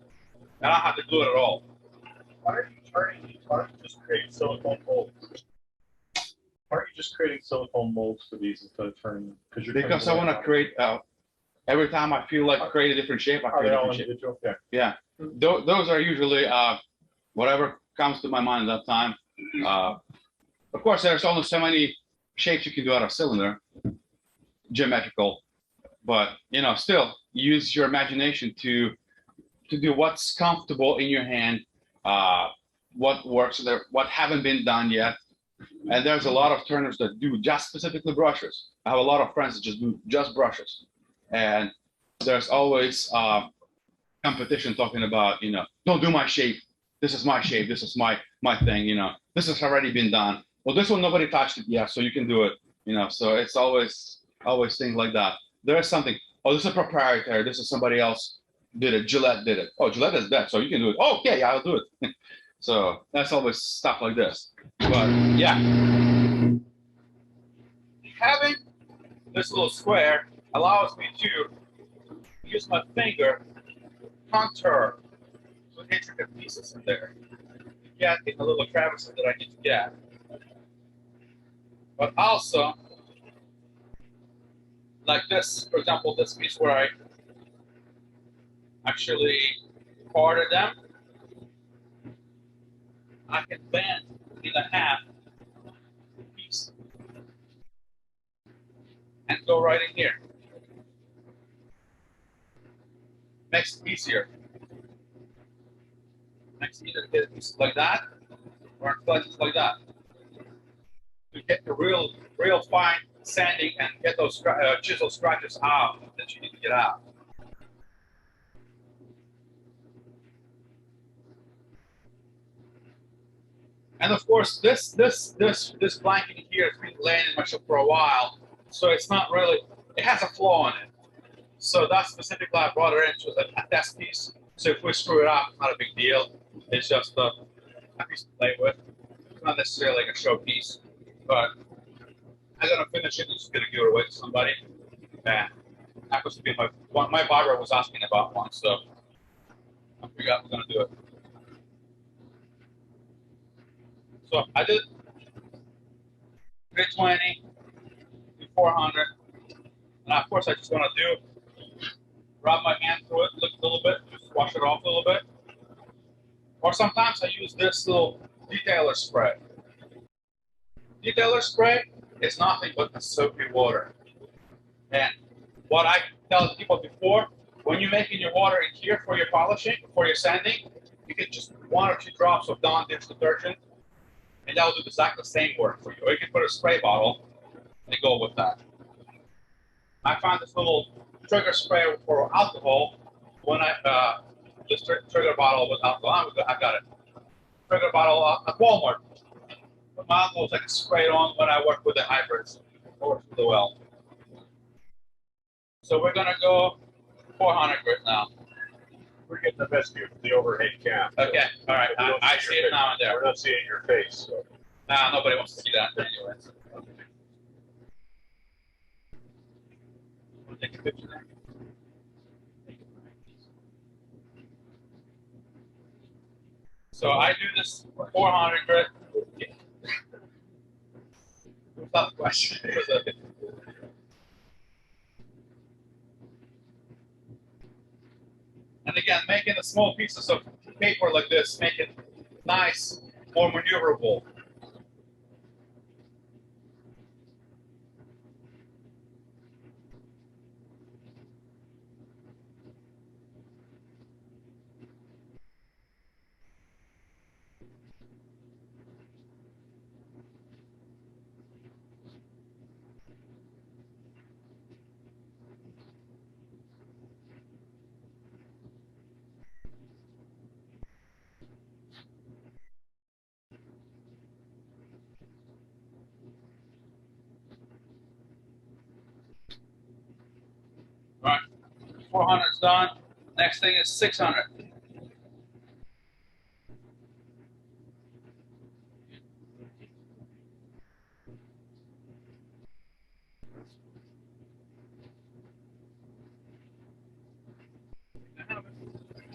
And I don't have to glue it at all. Why are you turning these? Why don't you just create silicone molds? Why aren't you just creating silicone molds for these instead of turning them? Because I want to create, every time I feel like create a different shape, I Are create they a all different shape. individual? Yeah. Yeah, those are usually whatever comes to my mind at that time. Of course, there's only so many shapes you can do out of cylinder, geometrical, but you know, still use your imagination to do what's comfortable in your hand, what works there, what haven't been done yet. And there's a lot of turners that do just specifically brushes. I have a lot of friends that just do just brushes, and there's always competition talking about, you know, don't do my shape. This is my shape. This is my thing. You know, this has already been done. Well, this one nobody touched it yet, so you can do it. You know, so it's always things like that. There's something. Oh, this is a proprietary. This is somebody else did it. Gillette did it. Oh, Gillette is that, so you can do it. Oh, okay, yeah, I'll do it. So that's always stuff like this. But yeah, having this little square allows me to use my finger contour with intricate pieces in there to get in the little crevices that I need to get. But also, like this, for example, this piece where I actually parted them, I can bend in half the piece and go right in here. Makes it easier. Makes it easier to get a piece like that or slices like that. To get the real fine sanding and get those chisel scratches out that you need to get out. And of course, this blanket here has been laying in my shop for a while, so it's not really, it has a flaw in it. So that specifically I brought it into a test piece. So if we screw it up, it's not a big deal. It's just a piece to play with. It's not necessarily like a showpiece, but I'm gonna finish it and just gonna give it away to somebody. And happens to be my barber was asking about one, so I figured out we're gonna do it. So I did 320, 400, and of course I just want to do, rub my hand through it, lick a little bit, just wash it off a little bit. Or sometimes I use this little detailer spray. Detailer spray is nothing but the soapy water. And what I tell people before, when you're making your water in here for your polishing, for your sanding, you get just 1 or 2 drops of Dawn dish detergent, and that will do exactly the same work for you. Or you can put a spray bottle and go with that. I found this little trigger spray for alcohol when this trigger bottle with alcohol. I got it. Trigger bottle at Walmart. But my alcohol I can spray it on when I work with the hybrids. It works really well. So we're gonna go 400 grit now. We're getting the best view from the overhead cam. Okay, all right. I see it now and there. We're not seeing your face. So. Nah, nobody wants to see that anyway. We'll take a picture there. So I do this 400 grit. Without question. And again, making the small pieces of paper like this, make it nice, more maneuverable. All right, 400 is done. Next thing is 600.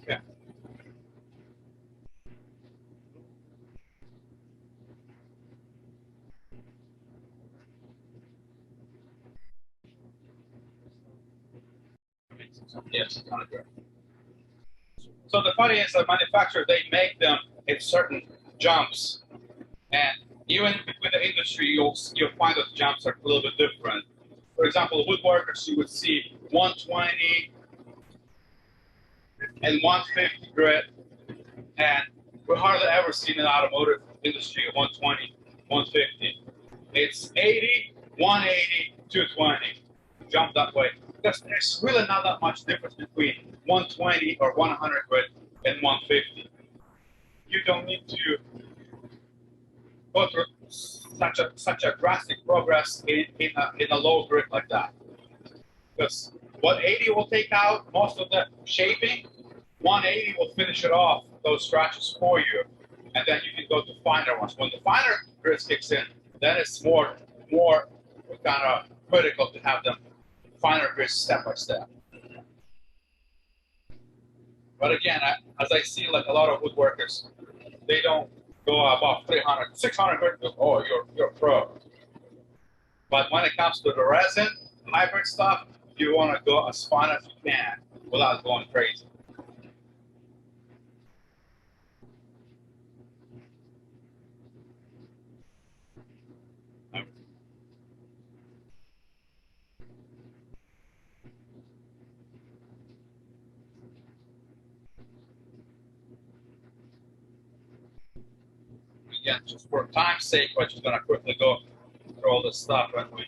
Yeah. Yes, 600. So the funny is, the manufacturer, they make them in certain jumps, and even between the industry, you'll find that the jumps are a little bit different. For example, woodworkers, you would see 120 and 150 grit, and we hardly ever see in the automotive industry 120, 150. It's 80, 180, 220. Jump that way. Because there's really not that much difference between 120 or 100 grit and 150. You don't need to go through such a drastic progress in a low grit like that. Because what 80 will take out most of the shaping, 180 will finish it off, those scratches for you, and then you can go to finer ones. When the finer grits kicks in, then it's more kind of critical to have them finer grits step by step. But again, as I see, like a lot of woodworkers, they don't go above 300, 600 grit. Oh, you're pro. But when it comes to the resin, hybrid stuff, you want to go as fine as you can without going crazy. Again, just for time's sake, we're just going to quickly go through all this stuff and we.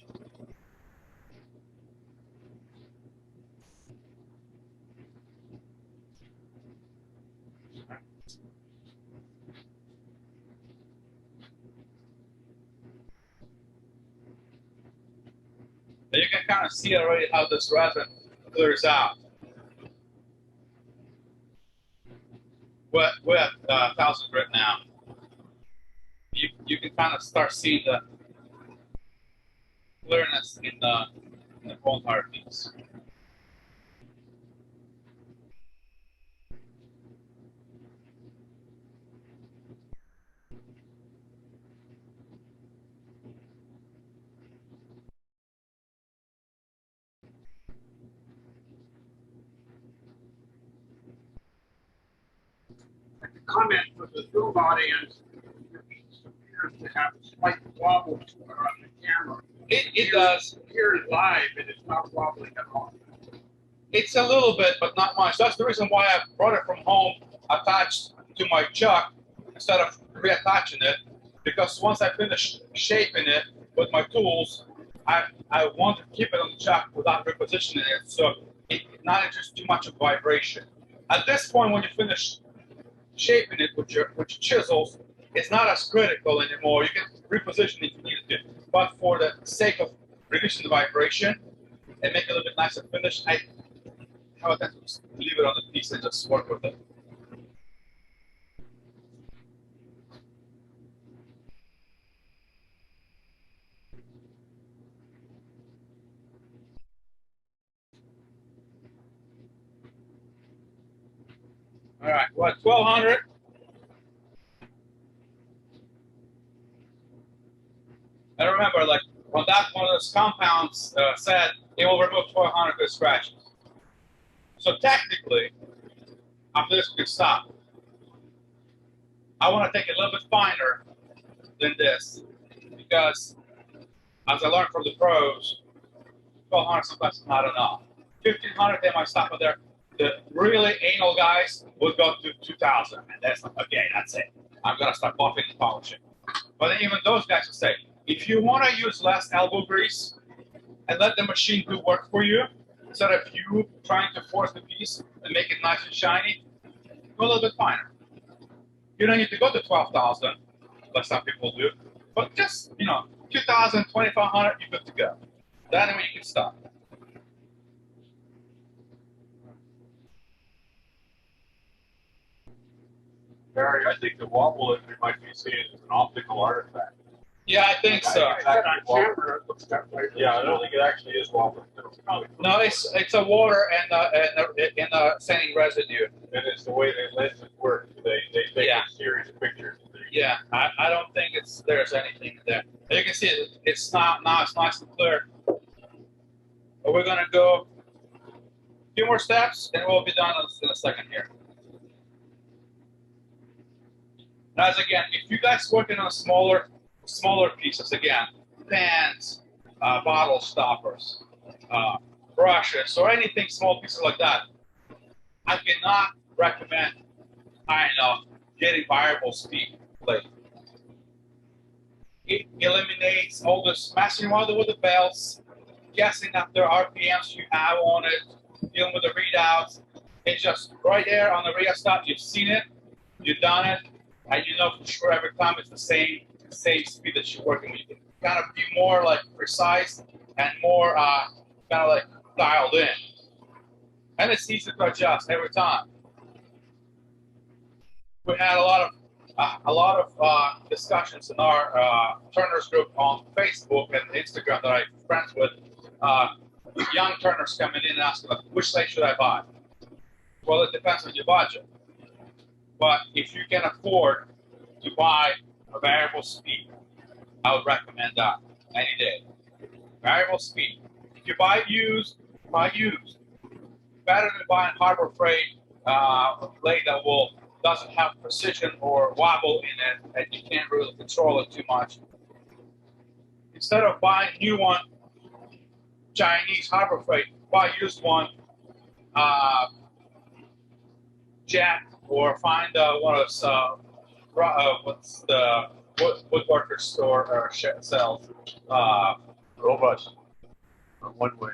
You can kind of see already how this resin clears out. We're at 1,000 grit now. You can kind of start seeing the clearness in the whole entire piece. Comment for the Zoom audience, your piece appears to have a slight wobble to it on the camera. It does. Here live, it is not wobbling at all. It's a little bit, but not much. That's the reason why I brought it from home attached to my chuck instead of reattaching it. Because once I finish shaping it with my tools, I want to keep it on the chuck without repositioning it, so it not just too much of vibration. At this point, when you finish shaping it with your chisels, it's not as critical anymore. You can reposition if you need to, but for the sake of reducing the vibration and make it a little bit nicer finish, I have a tendency to leave it on the piece and just work with it. All right, we're at 1,200. And remember, like when that one of those compounds said it will remove 1,200 good scratches. So technically, after this, we can stop. I want to take it a little bit finer than this because, as I learned from the pros, 1,200 sometimes is not enough. 1,500, they might stop there. The really anal guys will go to 2,000, and that's like, okay, that's it. I'm gonna start buffing and polishing. But then even those guys will say, if you want to use less elbow grease and let the machine do work for you, instead of you trying to force the piece and make it nice and shiny, go a little bit finer. You don't need to go to 12,000, like some people do, but just, 2,000, 2,500, you're good to go. Then you can stop. Barry, I think the wobble that we might be seeing is an optical artifact. Yeah, I think so. Yeah, I don't think it actually is wobbling. No, it's a water and a sanding residue. And it's the way they lenses work. They take Yeah. a series of pictures. Yeah, I don't think there's anything there. You can see it's now it's nice and clear. But we're gonna go a few more steps and we'll be done in a second here. Now, again, if you guys working on smaller pieces, again, pans, bottle stoppers, brushes, or anything small pieces like that, I cannot recommend high enough getting variable speed plate. It eliminates all this messing around with the belts, guessing at the RPMs you have on it, dealing with the readouts. It's just right there on the rheostat. You've seen it, you've done it, and you know for sure every time it's the same speed that you're working with. You can kind of be more like precise and more kind of like dialed in. And it's easy to adjust every time. We had a lot of discussions in our Turners group on Facebook and Instagram that I'm friends with. Young Turners coming in and asking, like, which slate should I buy? Well, it depends on your budget. But if you can afford to buy a variable speed, I would recommend that any day. Variable speed. If you buy used, buy used. Better than buying Harbor Freight blade that doesn't have precision or wobble in it, and you can't really control it too much. Instead of buying a new one, Chinese Harbor Freight, buy used one, Jet, or find one of those, what's the woodworker store or sells. Robust. One way.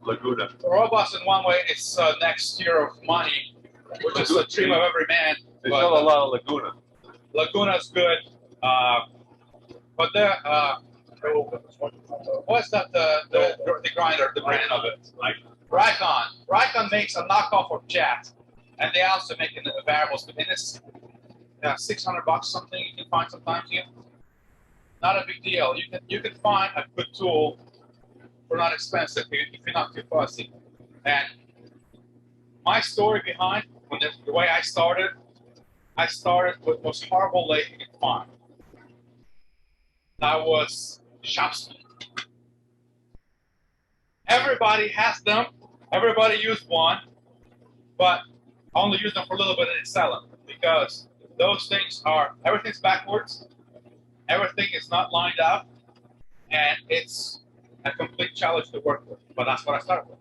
Laguna. Robust in one way, it's next year of money, which is the dream of every man. They But, sell a lot of Laguna. Laguna's good, but what's that? The grinder, the brand of it. Like Rikon. Rikon makes a knockoff of Jet, and they also make a variable speed. And it's $600 something you can find sometimes here. Not a big deal. You can find a good tool for not expensive if you're not too fussy. And my story behind the way I started with the most horrible lathe you can find. That was shop speed. Everybody has them. Everybody used one, but I only use them for a little bit and sell them because those things everything's backwards, everything is not lined up, and it's a complete challenge to work with. But that's what I started with.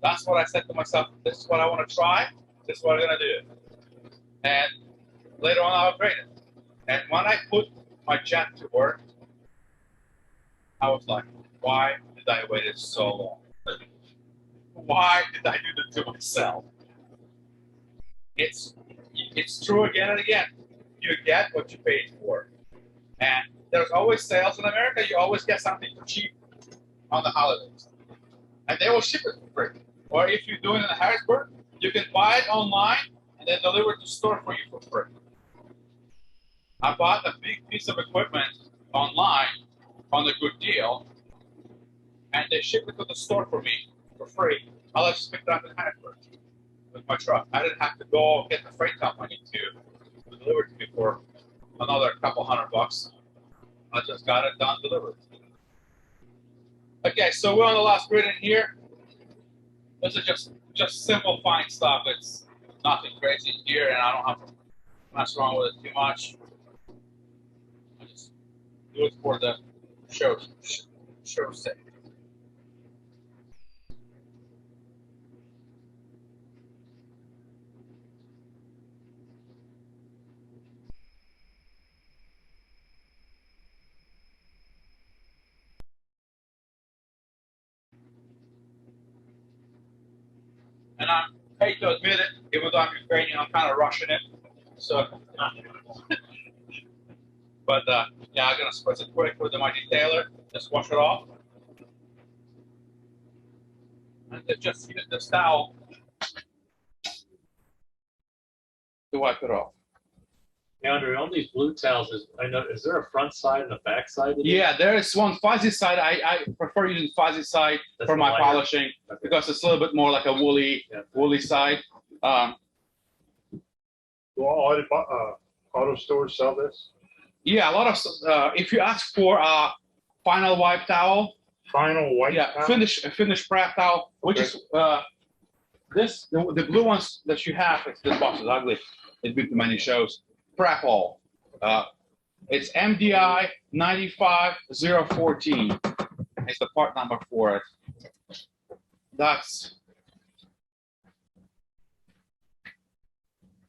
That's what I said to myself, this is what I want to try, this is what I'm going to do. And later on, I upgraded. And when I put my Jet to work, I was like, why did I wait so long? Why did I do that to myself? It's true again and again. You get what you paid for. And there's always sales in America. You always get something for cheap on the holidays. And they will ship it for free. Or if you're doing it in Harrisburg, you can buy it online and then deliver it to the store for you for free. I bought a big piece of equipment online on a good deal, and they shipped it to the store for me for free. I just picked it up in Harrisburg with my truck. I didn't have to go get the freight company to deliver it to me for another couple $100. I just got it done, delivered. Okay, so we're on the last grid in here. This is just simple fine stuff. It's nothing crazy here, and I don't have mess around with it too much. I just do it for the show's sake. And I hate to admit it, even though I'm Ukrainian, I'm kind of rushing it. So, but yeah, I'm gonna spritz it quick with my detailer. Just wash it off, and then just use this towel to wipe it off. Andre, on these blue towels, is there a front side and a back side? Yeah, there is one fuzzy side. I prefer using fuzzy side That's for my lighter. polishing because it's a little bit more like a woolly side. Do all auto stores sell this? Yeah, a lot of if you ask for a final wipe towel, Final white yeah, towel? finish prep towel, which is this the blue ones that you have. This box is ugly. It's been to many shows. Prep all. It's MDI 95014. It's the part number for it. That's.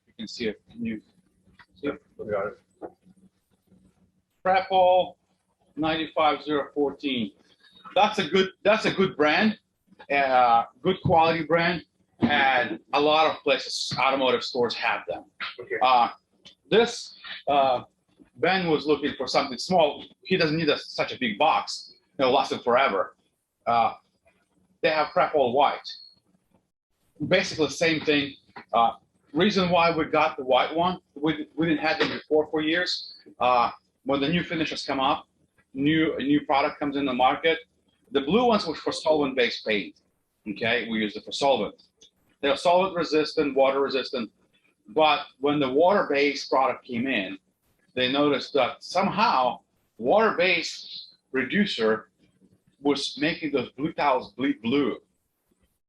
You can see it. Can you see it? We got it. Prep all 95014. That's a good brand, good quality brand, and a lot of places, automotive stores have them. Okay. This Ben was looking for something small. He doesn't need such a big box. It'll last him forever. They have Prep All White. Basically the same thing. Reason why we got the white one, we didn't have them before for years. When the new finishes come up, a new product comes in the market. The blue ones were for solvent-based paint. Okay, we use it for solvent. They're solvent resistant, water resistant. But when the water-based product came in, they noticed that somehow water-based reducer was making those blue towels bleed blue.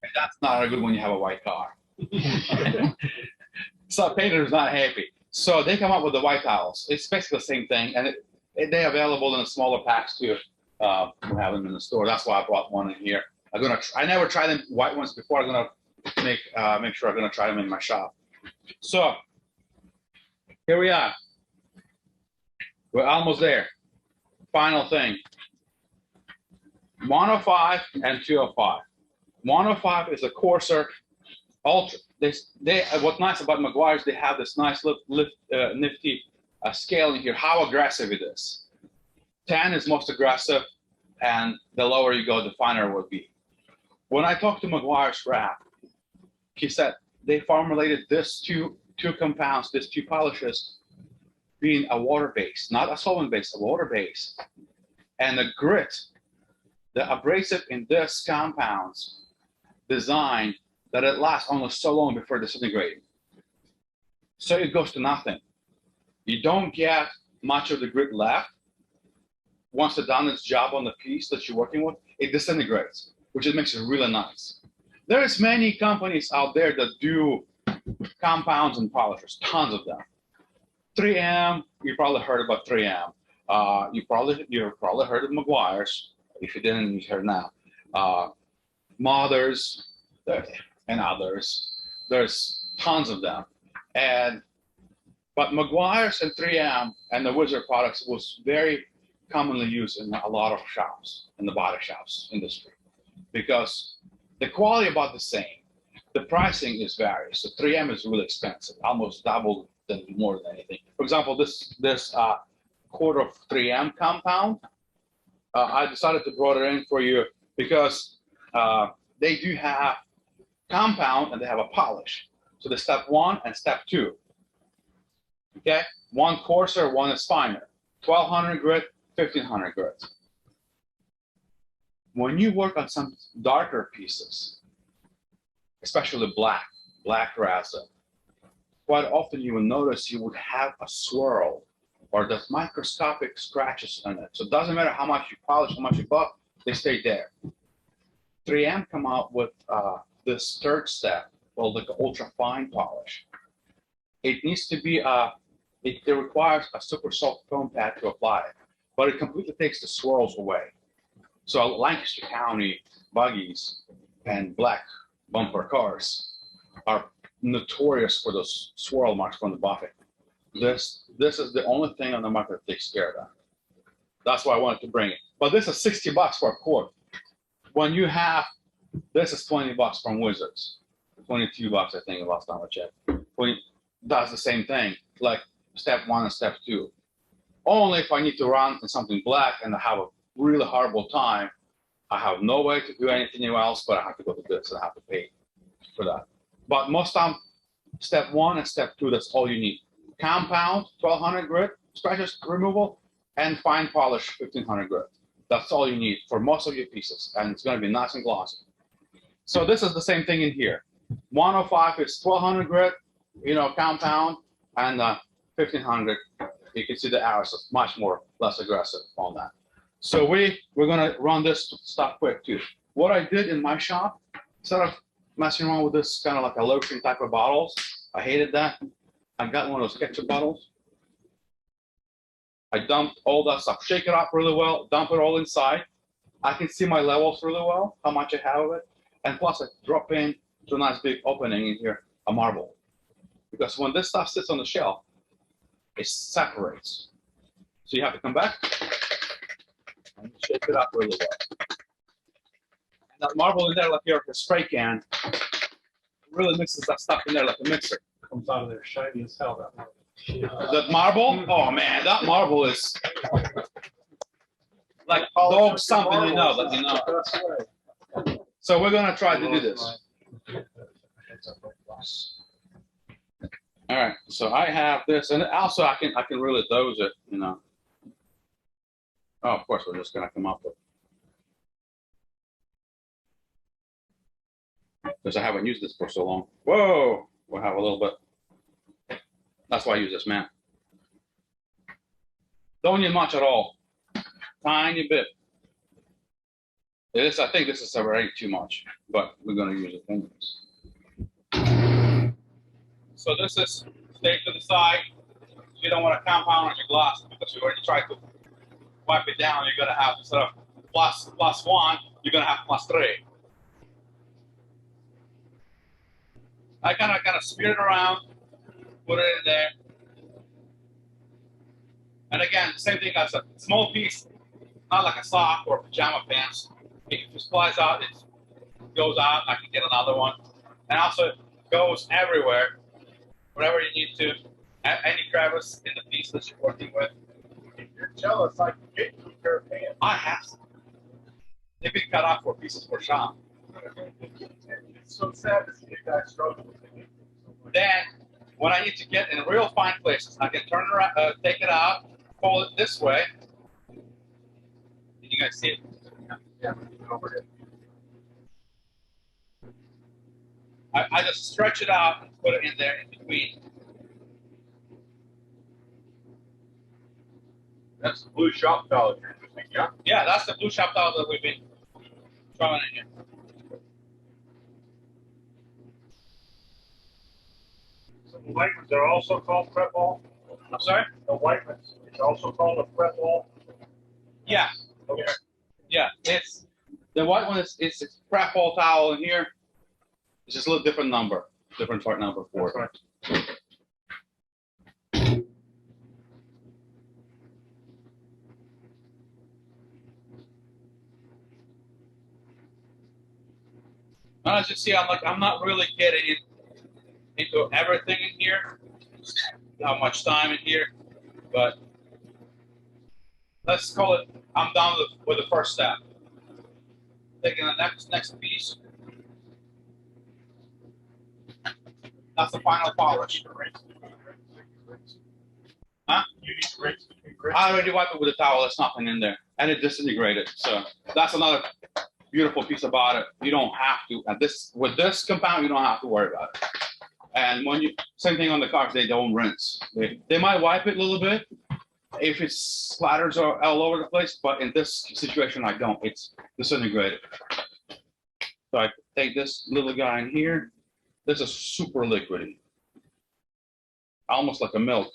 And that's not a good when you have a white car. So painter's not happy. So they come up with the white towels. It's basically the same thing, and they're available in the smaller packs too. We have them in the store. That's why I brought one in here. I never tried them white ones before. I'm gonna make sure I'm gonna try them in my shop. So here we are. We're almost there. Final thing. 105 and 205. 105 is a coarser, ultra. What's nice about Meguiar's, they have this nice nifty scale in here. How aggressive it is. 10 is most aggressive, and the lower you go, the finer it will be. When I talked to Meguiar's rep, he said they formulated this two compounds, these two polishes, being a water base, not a solvent base, a water base. And the grit, the abrasive in this compounds designed that it lasts almost so long before disintegrating. So it goes to nothing. You don't get much of the grit left. Once it's done its job on the piece that you're working with, it disintegrates, which it makes it really nice. There's many companies out there that do compounds and polishers, tons of them. 3M, you probably heard about 3M. You've probably heard of Meguiar's. If you didn't, you heard now. Mothers and others. There's tons of them. But Meguiar's and 3M and the Wizard products was very commonly used in a lot of shops, in the body shops industry, because the quality about the same. The pricing is varies. So 3M is really expensive, almost double than more than anything. For example, this quart of 3M compound, I decided to brought it in for you because they do have compound and they have a polish. So the step 1 and step 2. Okay, one coarser, one is finer. 1200 grit, 1500 grit. When you work on some darker pieces, especially black resin, quite often you will notice you would have a swirl or the microscopic scratches on it. So it doesn't matter how much you polish, how much you buff, they stay there. 3M come out with this third step called the ultra fine polish. It needs to be it requires a super soft foam pad to apply it, but it completely takes the swirls away. So Lancaster County buggies and black bumper cars are notorious for those swirl marks from the buffet. This is the only thing on the market that takes care of that. That's why I wanted to bring it. But this is $60 for a quart. When you have, this is $20 from Wizards. $22, I think, last time I checked. Does the same thing, like step 1 and step 2. Only if I need to run in something black and I have a really horrible time, I have no way to do anything else, but I have to go to this and I have to pay for that. But most time, step 1 and step 2, that's all you need. Compound, 1200 grit, scratches removal, and fine polish, 1500 grit. That's all you need for most of your pieces, and it's going to be nice and glossy. So this is the same thing in here. 105 is 1200 grit, compound, and 1500. You can see the arrows is much less aggressive on that. So we're going to run this stuff quick too. What I did in my shop, instead of messing around with this kind of like a lotion type of bottles, I hated that. I got one of those ketchup bottles. I dumped all that stuff, shake it up really well, dump it all inside. I can see my levels really well, how much I have of it. And plus I drop in to a nice big opening in here, a marble. Because when this stuff sits on the shelf, it separates. So you have to come back and shake it up really well. And that marble in there, like your spray can, really mixes that stuff in there like a mixer. Comes out of there shiny as hell, that marble. That marble? Oh man, that marble is like dog something, that you know. So we're gonna try to do this. All right, so I have this, and also I can really dose it, Oh, of course, we're just gonna come up with, because I haven't used this for so long. Whoa, we'll have a little bit. That's why I use this, man. Don't need much at all. Tiny bit. I think this is already too much, but we're gonna use it anyways. So this is stay to the side. You don't want to compound on your glass because you already tried to wipe it down. You're gonna have instead of +1, you're gonna have +3. I kind of smear it around, put it in there, and again, the same thing as a small piece, not like a sock or pajama pants. If it flies out, it goes out. I can get another one, and also it goes everywhere. Whatever you need to, any crevice in the piece that you're working with. If you're jealous, I can get you a pair of pants. I have some. They've been cut off for pieces for shop. It's so sad to see you guys struggle with it. Then, when I need to get in real fine places, I can turn around, take it out, fold it this way. Did you guys see it? Yeah, over here. I just stretch it out and put it in there in between. That's the blue shop towel you're using, yeah? Yeah, that's the blue shop towel that we've been throwing in here. So the white ones are also called prep ball? I'm sorry? The white ones, it's also called a prep ball? Yeah. Okay. Yeah, it's the white one it's a crap ball towel in here. It's just a little different number, different part number for it. As you see, I'm not really getting into everything in here. Not much time in here, but let's call it. I'm done with the first step. Taking the next piece. That's the final polish. Huh? You need to rinse between grits. I already wiped it with a towel. There's nothing in there, and it disintegrated. So that's another beautiful piece about it. You don't have to. And with this compound, you don't have to worry about it. And when same thing on the cars, they don't rinse. They might wipe it a little bit if it's splatters are all over the place, but in this situation, I don't. It's disintegrated. So I take this little guy in here. This is super liquidy, almost like a milk.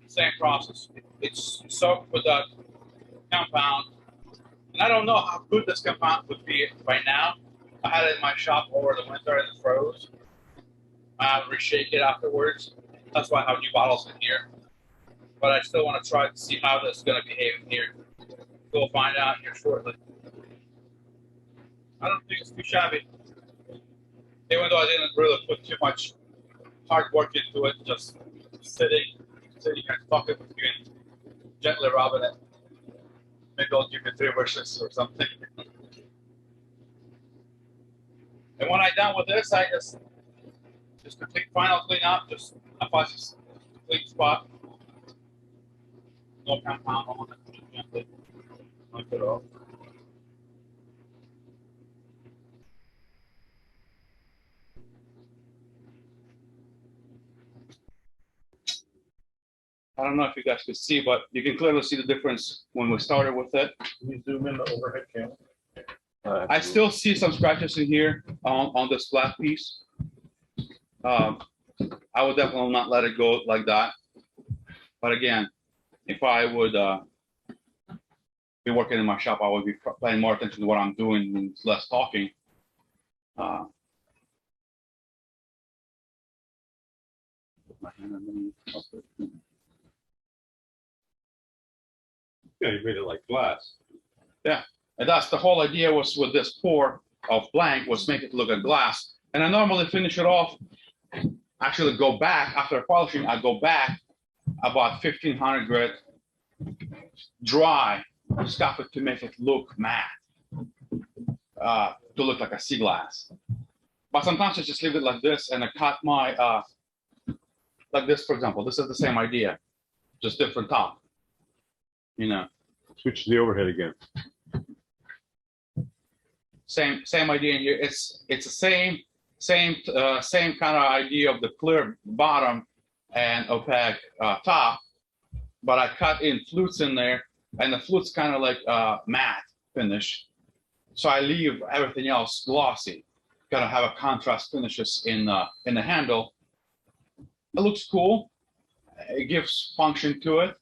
Same process. It's soaked with a compound. And I don't know how good this compound would be right now. I had it in my shop over the winter and it froze. I would reshake it afterwards. That's why I have new bottles in here. But I still want to try to see how this is going to behave in here. We'll find out here shortly. I don't think it's too shabby. Even though I didn't really put too much hard work into it, just sitting and fucking with you and gently rubbing it. Maybe I'll give it 3 wishes or something. And when I'm done with this, I just complete final clean up, just a fuzzy clean spot. No compound on it, just gently wipe it off. I don't know if you guys can see, but you can clearly see the difference when we started with it. Can you zoom in the overhead camera? I still see some scratches in here on this flat piece. I would definitely not let it go like that. But again, if I would be working in my shop, I would be paying more attention to what I'm doing and less talking. Yeah, you made it like glass. Yeah, and that's the whole idea was with this pour of blank was make it look like glass. And I normally finish it off, actually go back after polishing, I go back about 1500 grit dry, scuff it to make it look matte, to look like a sea glass. But sometimes I just leave it like this and I cut my, like this, for example, this is the same idea, just different top, you know. Switch to the overhead again. Same idea in here. It's the same kind of idea of the clear bottom and opaque top, but I cut in flutes in there, and the flutes kind of like matte finish. So I leave everything else glossy. Kind of have a contrast finishes in the handle. It looks cool. It gives function to it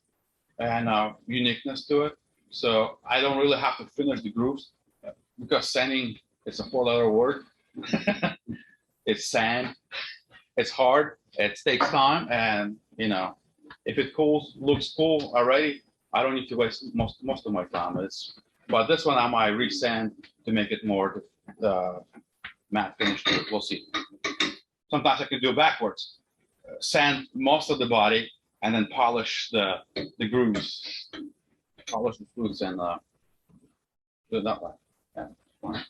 and uniqueness to it. So I don't really have to finish the grooves because sanding is a 4-letter word. It's sand. It's hard. It takes time, and you know, if it looks cool already, I don't need to waste most of my time. But this one I might resand to make it more matte finish. We'll see. Sometimes I can do it backwards. Sand most of the body and then polish the grooves. Polish the flutes and do it that way. Yeah, fine.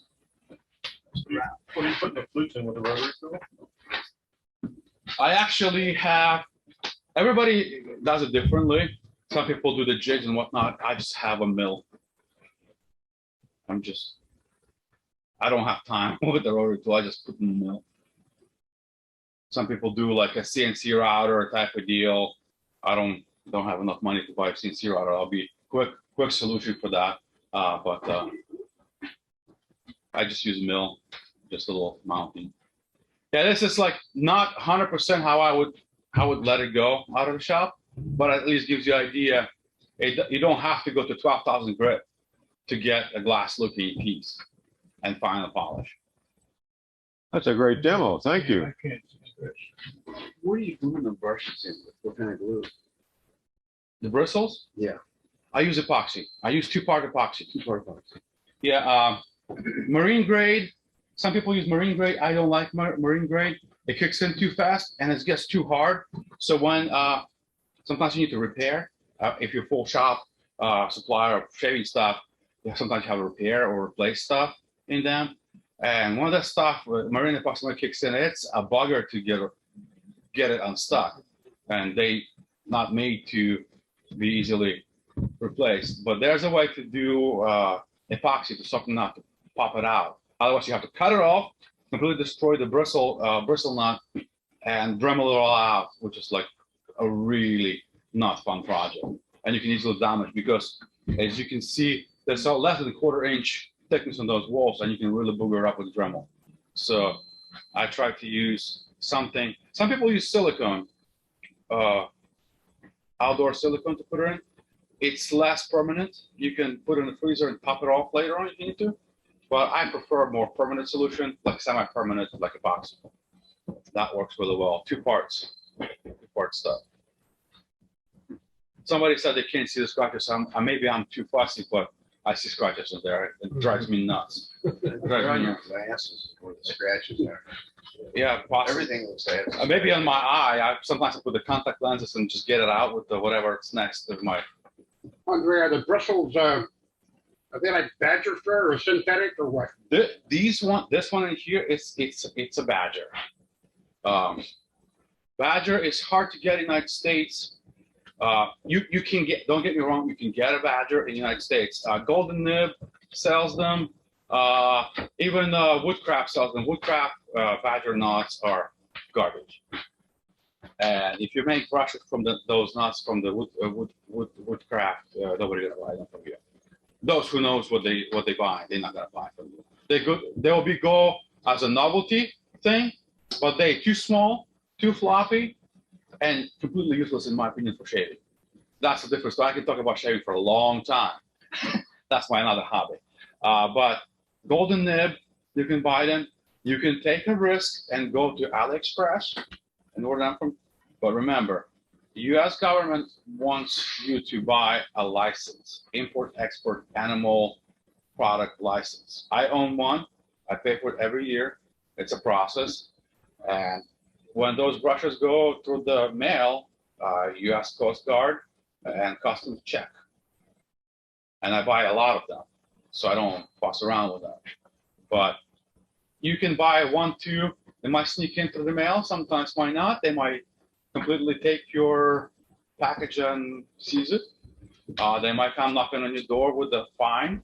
What are you putting the flutes in with the rotary tool? I actually have, everybody does it differently. Some people do the jigs and whatnot. I just have a mill. I don't have time with the rotary tool. I just put in the mill. Some people do like a CNC router type of deal. I don't have enough money to buy a CNC router. I'll be quick solution for that. But I just use a mill, just a little mounting. Yeah, this is like not 100% how I would let it go out of the shop, but at least gives you an idea. You don't have to go to 12,000 grit to get a glass looking piece and final polish. That's a great demo. Thank you. What are you gluing the brushes in with? What kind of glue? The bristles? Yeah. I use epoxy. I use two-part epoxy. Yeah, marine grade. Some people use marine grade. I don't like marine grade. It kicks in too fast and it gets too hard. So when sometimes you need to repair. If you're full shop supplier of shaving stuff, sometimes you have to repair or replace stuff in them. And one of that stuff, marine epoxy, when it kicks in, it's a bugger to get it unstuck. And they not made to be easily replaced. But there's a way to do epoxy to something not to pop it out. Otherwise, you have to cut it off, completely destroy the bristle nut, and Dremel it all out, which is like a really not fun project. And you can easily damage because, as you can see, there's less than a 1/4 inch thickness on those walls, and you can really booger up with Dremel. So I try to use something. Some people use silicone. outdoor silicone to put it in. It's less permanent. You can put it in the freezer and top it off later on if you need to. But I prefer a more permanent solution, like semi-permanent, like epoxy. That works really well. Two parts stuff. Somebody said they can't see the scratches. Maybe I'm too fussy, but I see scratches in there. It drives me nuts. They're on your glasses where the scratches are. Yeah, possibly. Everything looks like it. Maybe on my eye. Sometimes I put the contact lenses and just get it out with the whatever's next of my. Andre, are the bristles, are they like badger fur or synthetic or what? This one in here, it's a badger. Badger is hard to get in the United States. You can get, don't get me wrong, you can get a badger in the United States. Golden Nib sells them. Even Woodcraft sells them. Woodcraft badger knots are garbage. And if you make brushes from those knots from the Woodcraft, nobody gonna buy them from you. Those who knows what they buy, they're not gonna buy from you. They'll be go as a novelty thing, but they're too small, too floppy, and completely useless in my opinion for shaving. That's the difference. So I can talk about shaving for a long time. That's my another hobby. But Golden Nib, you can buy them. You can take a risk and go to AliExpress and order them from. But remember, the U.S. government wants you to buy a license, import-export animal product license. I own one. I pay for it every year. It's a process. And when those brushes go through the mail, U.S. Coast Guard and Customs check. And I buy a lot of them, so I don't fuss around with them. But you can buy 1, 2. They might sneak in through the mail. Sometimes might not. They might completely take your package and seize it. They might come knocking on your door with a fine.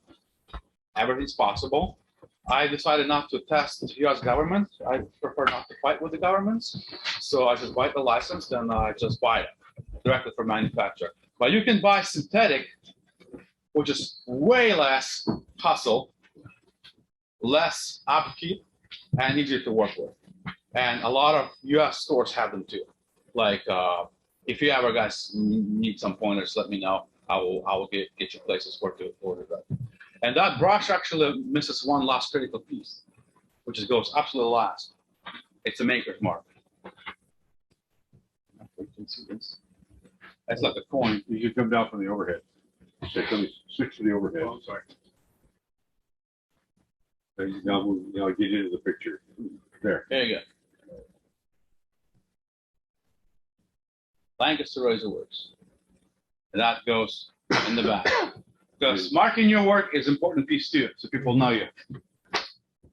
Everything's possible. I decided not to test the U.S. government. I prefer not to fight with the governments. So I just buy the license, then I just buy it directly from manufacturer. But you can buy synthetic, which is way less hustle, less upkeep, and easier to work with. And a lot of U.S. stores have them too. Like, if you ever guys need some pointers, let me know. I will get you places where to order that. And that brush actually misses one last critical piece, which is goes absolutely last. It's a maker's mark. You can see this. It's like a coin. You should come down from the overhead. Switch to the overhead. Oh, sorry. Now get into the picture. There. There you go. Lancaster Razor Works. And that goes in the back. Because marking your work is an important piece too, so people know you.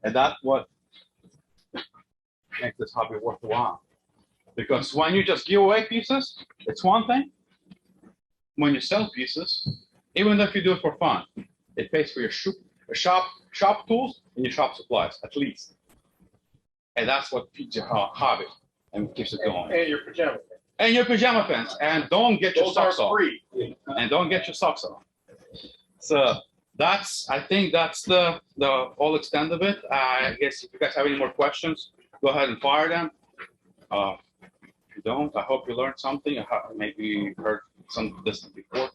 And that's what makes this hobby worthwhile. Because when you just give away pieces, it's one thing. When you sell pieces, even if you do it for fun, it pays for your shop tools and your shop supplies, at least. And that's what feeds your hobby and keeps it going. And your pajama pants. And your pajama pants. And don't get your Those are socks off. free. And don't get your socks off. So I think that's the whole extent of it. I guess if you guys have any more questions, go ahead and fire them. If you don't, I hope you learned something. Maybe you heard some of this before.